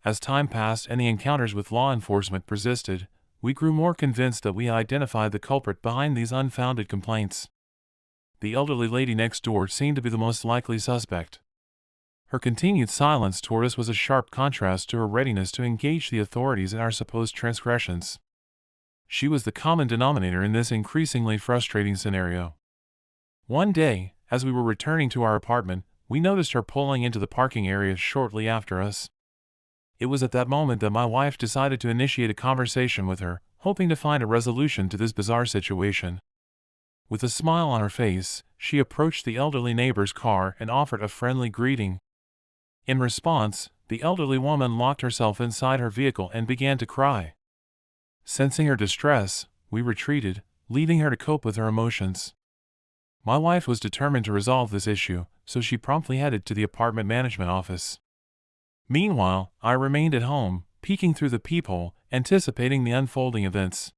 As time passed and the encounters with law enforcement persisted, we grew more convinced that we had identified the culprit behind these unfounded complaints. The elderly lady next door seemed to be the most likely suspect. Her continued silence toward us was a sharp contrast to her readiness to engage the authorities in our supposed transgressions. She was the common denominator in this increasingly frustrating scenario. One day, as we were returning to our apartment, we noticed her pulling into the parking area shortly after us. It was at that moment that my wife decided to initiate a conversation with her, hoping to find a resolution to this bizarre situation. With a smile on her face, she approached the elderly neighbor's car and offered a friendly greeting. In response, the elderly woman locked herself inside her vehicle and began to cry. Sensing her distress, we retreated, leaving her to cope with her emotions. My wife was determined to resolve this issue, so she promptly headed to the apartment management office. Meanwhile, I remained at home, peeking through the peephole, anticipating the unfolding events.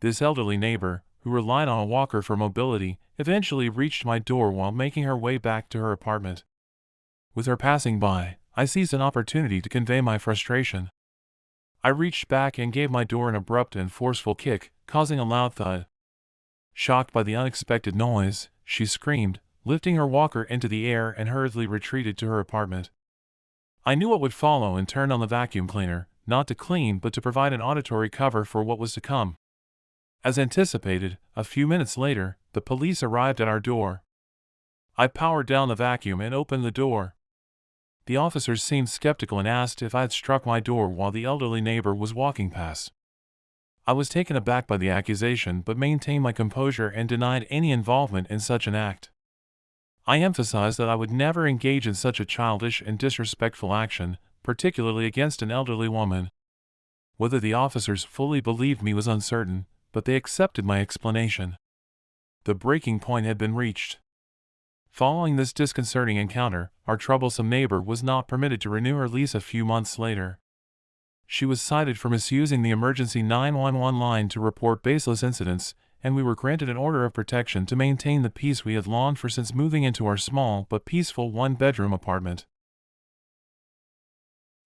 This elderly neighbor, who relied on a walker for mobility, eventually reached my door while making her way back to her apartment. With her passing by, I seized an opportunity to convey my frustration. I reached back and gave my door an abrupt and forceful kick, causing a loud thud. Shocked by the unexpected noise, she screamed, lifting her walker into the air and hurriedly retreated to her apartment. I knew what would follow and turned on the vacuum cleaner, not to clean but to provide an auditory cover for what was to come. As anticipated, a few minutes later, the police arrived at our door. I powered down the vacuum and opened the door. The officers seemed skeptical and asked if I had struck my door while the elderly neighbor was walking past. I was taken aback by the accusation but maintained my composure and denied any involvement in such an act. I emphasized that I would never engage in such a childish and disrespectful action, particularly against an elderly woman. Whether the officers fully believed me was uncertain, but they accepted my explanation. The breaking point had been reached. Following this disconcerting encounter, our troublesome neighbor was not permitted to renew her lease a few months later. She was cited for misusing the emergency 911 line to report baseless incidents, and we were granted an order of protection to maintain the peace we had longed for since moving into our small but peaceful one-bedroom apartment.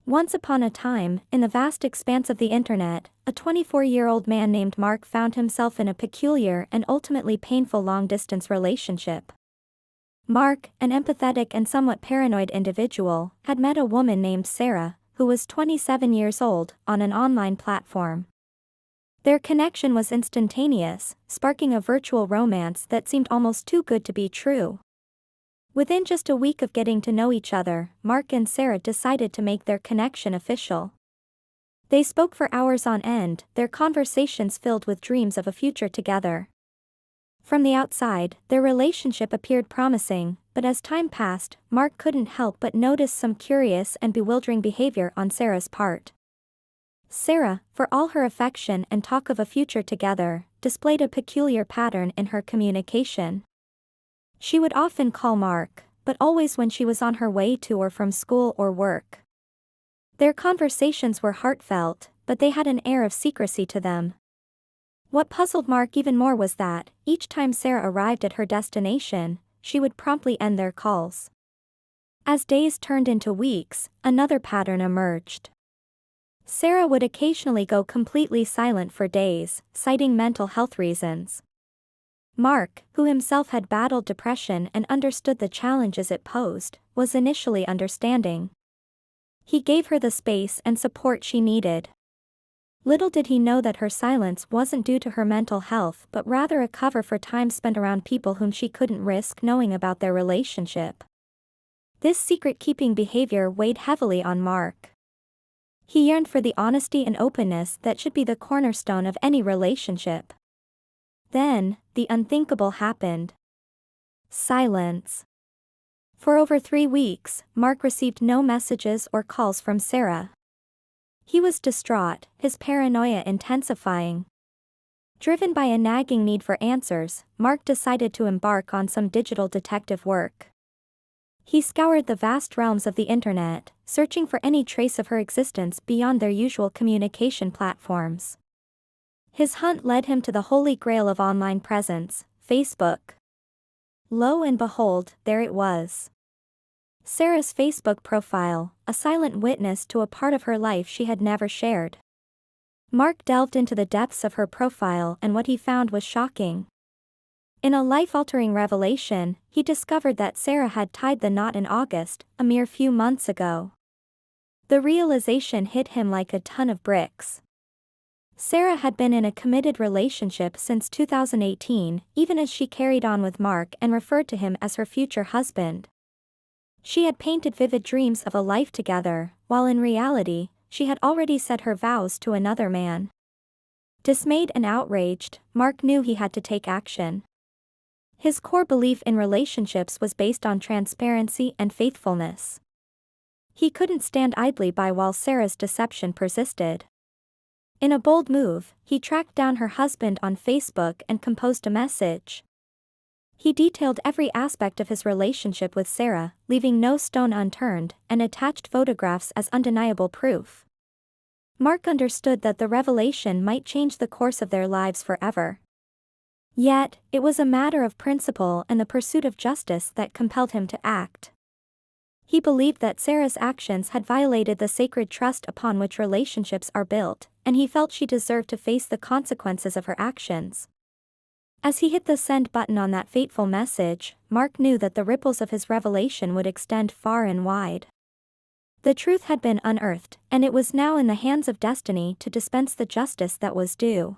Once upon a time, in the vast expanse of the internet, a 24-year-old man named Mark found himself in a peculiar and ultimately painful long-distance relationship. Mark, an empathetic and somewhat paranoid individual, had met a woman named Sarah, who was 27 years old, on an online platform. Their connection was instantaneous, sparking a virtual romance that seemed almost too good to be true. Within just a week of getting to know each other, Mark and Sarah decided to make their connection official. They spoke for hours on end, their conversations filled with dreams of a future together. From the outside, their relationship appeared promising, but as time passed, Mark couldn't help but notice some curious and bewildering behavior on Sarah's part. Sarah, for all her affection and talk of a future together, displayed a peculiar pattern in her communication. She would often call Mark, but always when she was on her way to or from school or work. Their conversations were heartfelt, but they had an air of secrecy to them. What puzzled Mark even more was that, each time Sarah arrived at her destination, she would promptly end their calls. As days turned into weeks, another pattern emerged. Sarah would occasionally go completely silent for days, citing mental health reasons. Mark, who himself had battled depression and understood the challenges it posed, was initially understanding. He gave her the space and support she needed. Little did he know that her silence wasn't due to her mental health but rather a cover for time spent around people whom she couldn't risk knowing about their relationship. This secret-keeping behavior weighed heavily on Mark. He yearned for the honesty and openness that should be the cornerstone of any relationship. Then, the unthinkable happened. Silence. For over 3 weeks, Mark received no messages or calls from Sarah. He was distraught, his paranoia intensifying. Driven by a nagging need for answers, Mark decided to embark on some digital detective work. He scoured the vast realms of the internet, searching for any trace of her existence beyond their usual communication platforms. His hunt led him to the holy grail of online presence, Facebook. Lo and behold, there it was. Sarah's Facebook profile, a silent witness to a part of her life she had never shared. Mark delved into the depths of her profile and what he found was shocking. In a life-altering revelation, he discovered that Sarah had tied the knot in August, a mere few months ago. The realization hit him like a ton of bricks. Sarah had been in a committed relationship since 2018, even as she carried on with Mark and referred to him as her future husband. She had painted vivid dreams of a life together, while in reality, she had already said her vows to another man. Dismayed and outraged, Mark knew he had to take action. His core belief in relationships was based on transparency and faithfulness. He couldn't stand idly by while Sarah's deception persisted. In a bold move, he tracked down her husband on Facebook and composed a message. He detailed every aspect of his relationship with Sarah, leaving no stone unturned, and attached photographs as undeniable proof. Mark understood that the revelation might change the course of their lives forever. Yet, it was a matter of principle and the pursuit of justice that compelled him to act. He believed that Sarah's actions had violated the sacred trust upon which relationships are built, and he felt she deserved to face the consequences of her actions. As he hit the send button on that fateful message, Mark knew that the ripples of his revelation would extend far and wide. The truth had been unearthed, and it was now in the hands of destiny to dispense the justice that was due.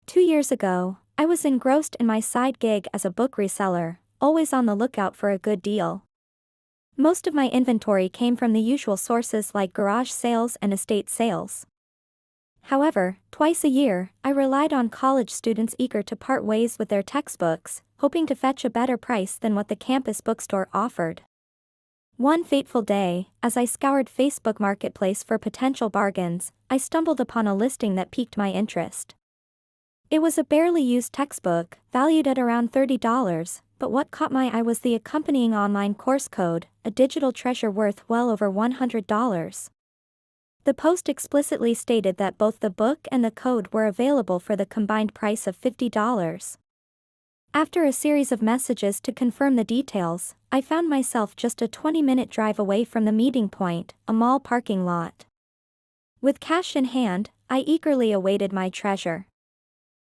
2 years ago, I was engrossed in my side gig as a book reseller, always on the lookout for a good deal. Most of my inventory came from the usual sources like garage sales and estate sales. However, twice a year, I relied on college students eager to part ways with their textbooks, hoping to fetch a better price than what the campus bookstore offered. One fateful day, as I scoured Facebook Marketplace for potential bargains, I stumbled upon a listing that piqued my interest. It was a barely used textbook, valued at around $30, but what caught my eye was the accompanying online course code, a digital treasure worth well over $100. The post explicitly stated that both the book and the code were available for the combined price of $50. After a series of messages to confirm the details, I found myself just a 20-minute drive away from the meeting point, a mall parking lot. With cash in hand, I eagerly awaited my treasure.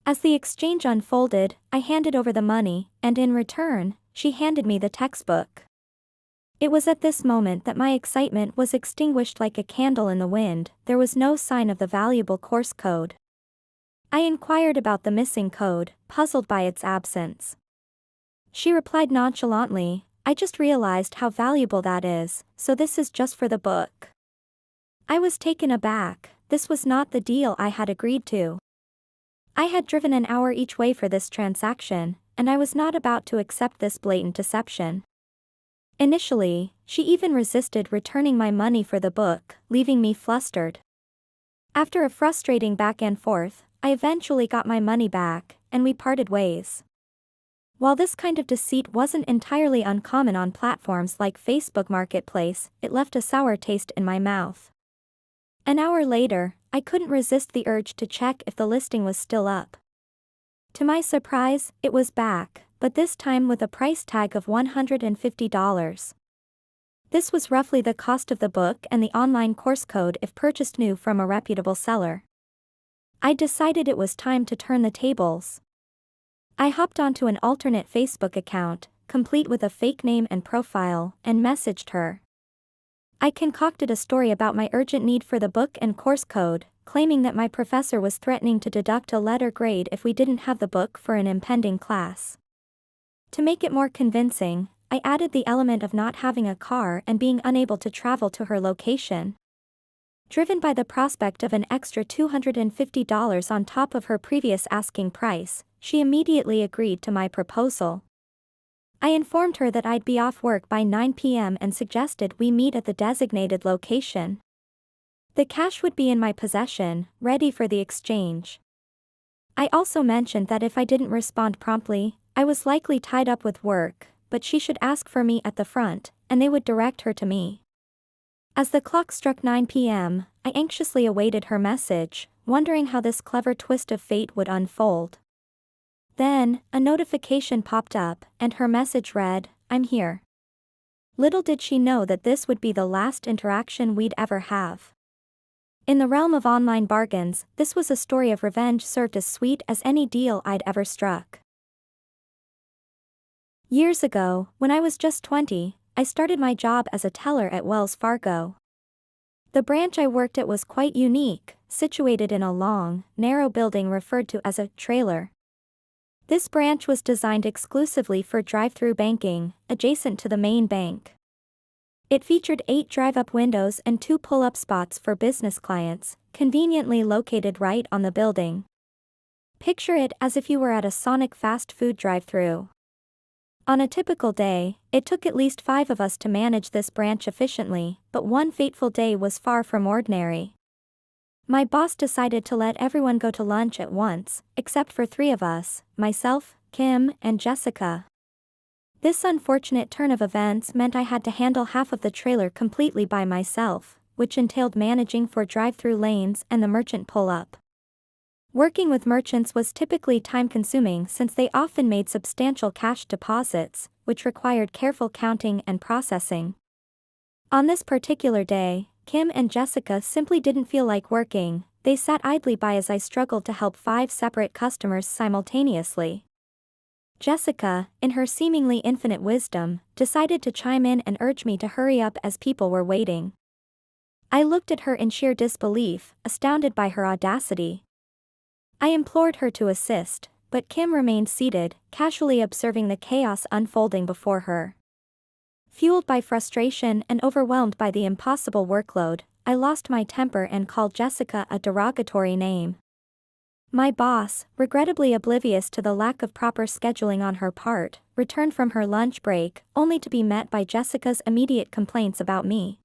As the exchange unfolded, I handed over the money, and in return, she handed me the textbook. It was at this moment that my excitement was extinguished like a candle in the wind. There was no sign of the valuable course code. I inquired about the missing code, puzzled by its absence. She replied nonchalantly, "I just realized how valuable that is, so this is just for the book." I was taken aback. This was not the deal I had agreed to. I had driven an hour each way for this transaction, and I was not about to accept this blatant deception. Initially, she even resisted returning my money for the book, leaving me flustered. After a frustrating back and forth, I eventually got my money back, and we parted ways. While this kind of deceit wasn't entirely uncommon on platforms like Facebook Marketplace, it left a sour taste in my mouth. An hour later, I couldn't resist the urge to check if the listing was still up. To my surprise, it was back, but this time with a price tag of $150. This was roughly the cost of the book and the online course code if purchased new from a reputable seller. I decided it was time to turn the tables. I hopped onto an alternate Facebook account, complete with a fake name and profile, and messaged her. I concocted a story about my urgent need for the book and course code, claiming that my professor was threatening to deduct a letter grade if we didn't have the book for an impending class. To make it more convincing, I added the element of not having a car and being unable to travel to her location. Driven by the prospect of an extra $250 on top of her previous asking price, she immediately agreed to my proposal. I informed her that I'd be off work by 9 p.m. and suggested we meet at the designated location. The cash would be in my possession, ready for the exchange. I also mentioned that if I didn't respond promptly, I was likely tied up with work, but she should ask for me at the front, and they would direct her to me. As the clock struck 9 p.m., I anxiously awaited her message, wondering how this clever twist of fate would unfold. Then, a notification popped up, and her message read, "I'm here." Little did she know that this would be the last interaction we'd ever have. In the realm of online bargains, this was a story of revenge served as sweet as any deal I'd ever struck. Years ago, when I was just 20, I started my job as a teller at Wells Fargo. The branch I worked at was quite unique, situated in a long, narrow building referred to as a trailer. This branch was designed exclusively for drive-through banking, adjacent to the main bank. It featured 8 drive-up windows and 2 pull-up spots for business clients, conveniently located right on the building. Picture it as if you were at a Sonic fast food drive-through. On a typical day, it took at least 5 of us to manage this branch efficiently, but one fateful day was far from ordinary. My boss decided to let everyone go to lunch at once, except for 3 of us, myself, Kim, and Jessica. This unfortunate turn of events meant I had to handle half of the trailer completely by myself, which entailed managing for drive-through lanes and the merchant pull-up. Working with merchants was typically time-consuming since they often made substantial cash deposits, which required careful counting and processing. On this particular day, Kim and Jessica simply didn't feel like working. They sat idly by as I struggled to help 5 separate customers simultaneously. Jessica, in her seemingly infinite wisdom, decided to chime in and urge me to hurry up as people were waiting. I looked at her in sheer disbelief, astounded by her audacity. I implored her to assist, but Kim remained seated, casually observing the chaos unfolding before her. Fueled by frustration and overwhelmed by the impossible workload, I lost my temper and called Jessica a derogatory name. My boss, regrettably oblivious to the lack of proper scheduling on her part, returned from her lunch break, only to be met by Jessica's immediate complaints about me.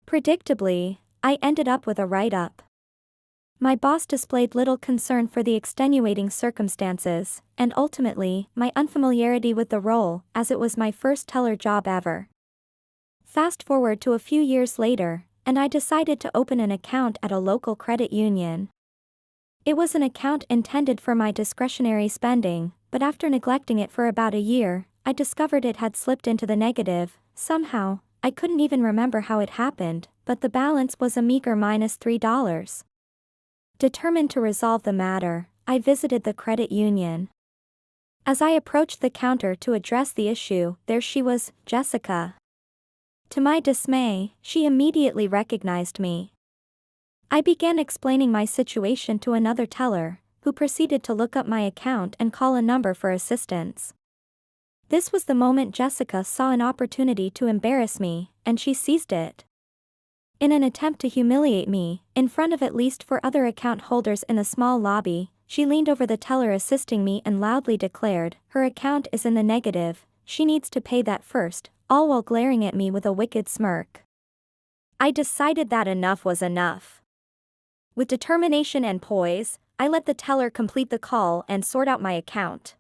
Predictably, I ended up with a write-up. My boss displayed little concern for the extenuating circumstances, and ultimately, my unfamiliarity with the role, as it was my first teller job ever. Fast forward to a few years later, and I decided to open an account at a local credit union. It was an account intended for my discretionary spending, but after neglecting it for about a year, I discovered it had slipped into the negative. Somehow, I couldn't even remember how it happened, but the balance was a meager -$3. Determined to resolve the matter, I visited the credit union. As I approached the counter to address the issue, there she was, Jessica. To my dismay, she immediately recognized me. I began explaining my situation to another teller, who proceeded to look up my account and call a number for assistance. This was the moment Jessica saw an opportunity to embarrass me, and she seized it. In an attempt to humiliate me, in front of at least 4 other account holders in the small lobby, she leaned over the teller assisting me and loudly declared, "Her account is in the negative, she needs to pay that first," all while glaring at me with a wicked smirk. I decided that enough was enough. With determination and poise, I let the teller complete the call and sort out my account.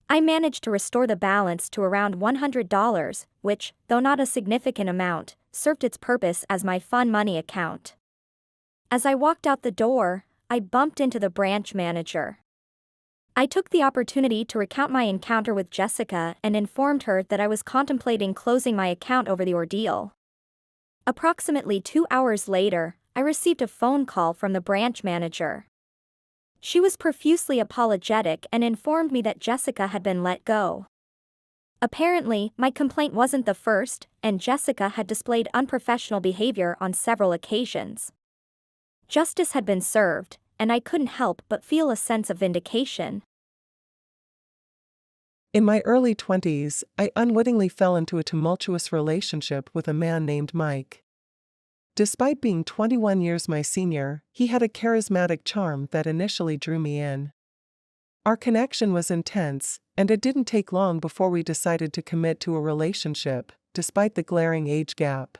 I managed to restore the balance to around $100, which, though not a significant amount, served its purpose as my fun money account. As I walked out the door, I bumped into the branch manager. I took the opportunity to recount my encounter with Jessica and informed her that I was contemplating closing my account over the ordeal. Approximately 2 hours later, I received a phone call from the branch manager. She was profusely apologetic and informed me that Jessica had been let go. Apparently, my complaint wasn't the first, and Jessica had displayed unprofessional behavior on several occasions. Justice had been served, and I couldn't help but feel a sense of vindication. In my early 20s, I unwittingly fell into a tumultuous relationship with a man named Mike. Despite being 21 years my senior, he had a charismatic charm that initially drew me in. Our connection was intense, and it didn't take long before we decided to commit to a relationship, despite the glaring age gap.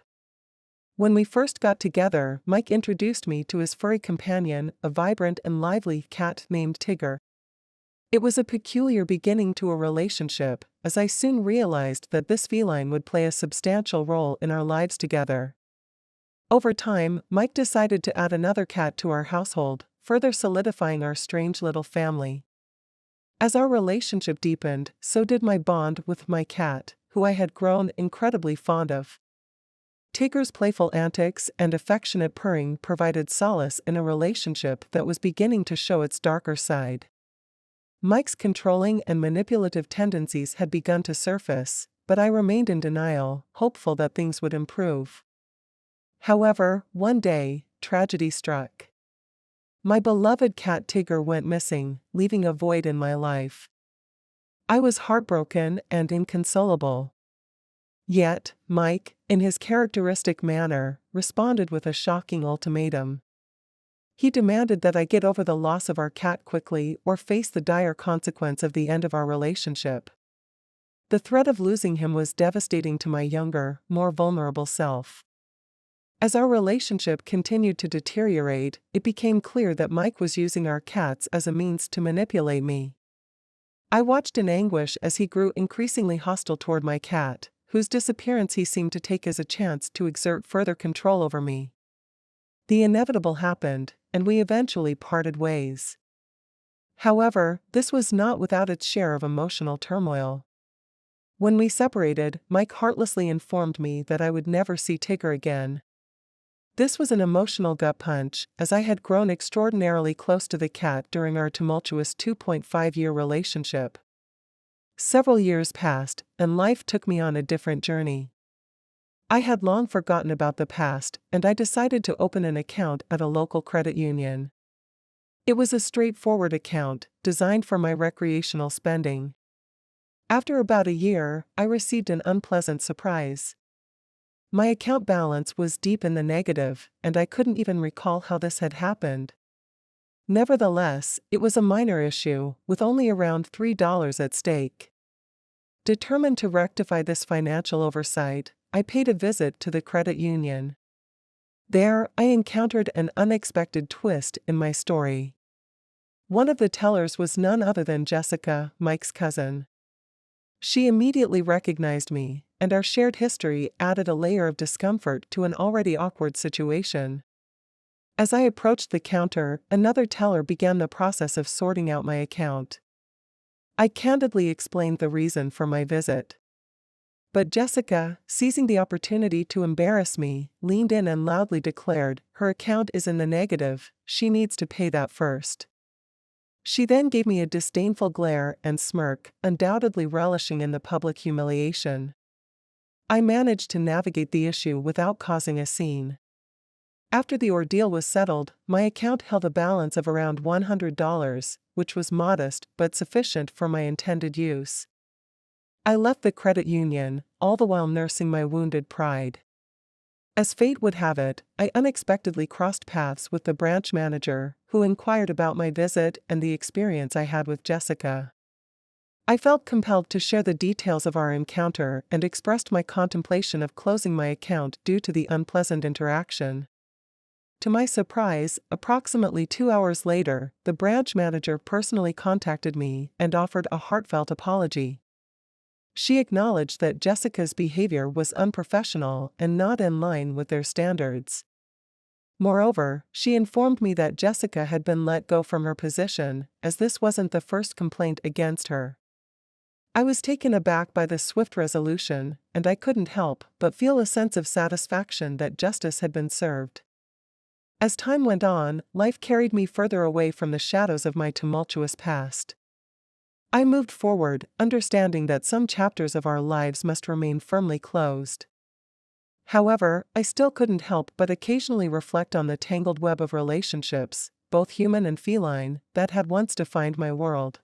When we first got together, Mike introduced me to his furry companion, a vibrant and lively cat named Tigger. It was a peculiar beginning to a relationship, as I soon realized that this feline would play a substantial role in our lives together. Over time, Mike decided to add another cat to our household, further solidifying our strange little family. As our relationship deepened, so did my bond with my cat, who I had grown incredibly fond of. Tigger's playful antics and affectionate purring provided solace in a relationship that was beginning to show its darker side. Mike's controlling and manipulative tendencies had begun to surface, but I remained in denial, hopeful that things would improve. However, one day, tragedy struck. My beloved cat Tigger went missing, leaving a void in my life. I was heartbroken and inconsolable. Yet, Mike, in his characteristic manner, responded with a shocking ultimatum. He demanded that I get over the loss of our cat quickly or face the dire consequence of the end of our relationship. The threat of losing him was devastating to my younger, more vulnerable self. As our relationship continued to deteriorate, it became clear that Mike was using our cats as a means to manipulate me. I watched in anguish as he grew increasingly hostile toward my cat, whose disappearance he seemed to take as a chance to exert further control over me. The inevitable happened, and we eventually parted ways. However, this was not without its share of emotional turmoil. When we separated, Mike heartlessly informed me that I would never see Tigger again. This was an emotional gut punch, as I had grown extraordinarily close to the cat during our tumultuous 2.5-year relationship. Several years passed, and life took me on a different journey. I had long forgotten about the past, and I decided to open an account at a local credit union. It was a straightforward account, designed for my recreational spending. After about a year, I received an unpleasant surprise. My account balance was deep in the negative, and I couldn't even recall how this had happened. Nevertheless, it was a minor issue, with only around $3 at stake. Determined to rectify this financial oversight, I paid a visit to the credit union. There, I encountered an unexpected twist in my story. One of the tellers was none other than Jessica, Mike's cousin. She immediately recognized me, and our shared history added a layer of discomfort to an already awkward situation. As I approached the counter, another teller began the process of sorting out my account. I candidly explained the reason for my visit. But Jessica, seizing the opportunity to embarrass me, leaned in and loudly declared, her account is in the negative, she needs to pay that first. She then gave me a disdainful glare and smirk, undoubtedly relishing in the public humiliation. I managed to navigate the issue without causing a scene. After the ordeal was settled, my account held a balance of around $100, which was modest but sufficient for my intended use. I left the credit union, all the while nursing my wounded pride. As fate would have it, I unexpectedly crossed paths with the branch manager, who inquired about my visit and the experience I had with Jessica. I felt compelled to share the details of our encounter and expressed my contemplation of closing my account due to the unpleasant interaction. To my surprise, approximately 2 hours later, the branch manager personally contacted me and offered a heartfelt apology. She acknowledged that Jessica's behavior was unprofessional and not in line with their standards. Moreover, she informed me that Jessica had been let go from her position, as this wasn't the first complaint against her. I was taken aback by this swift resolution, and I couldn't help but feel a sense of satisfaction that justice had been served. As time went on, life carried me further away from the shadows of my tumultuous past. I moved forward, understanding that some chapters of our lives must remain firmly closed. However, I still couldn't help but occasionally reflect on the tangled web of relationships, both human and feline, that had once defined my world.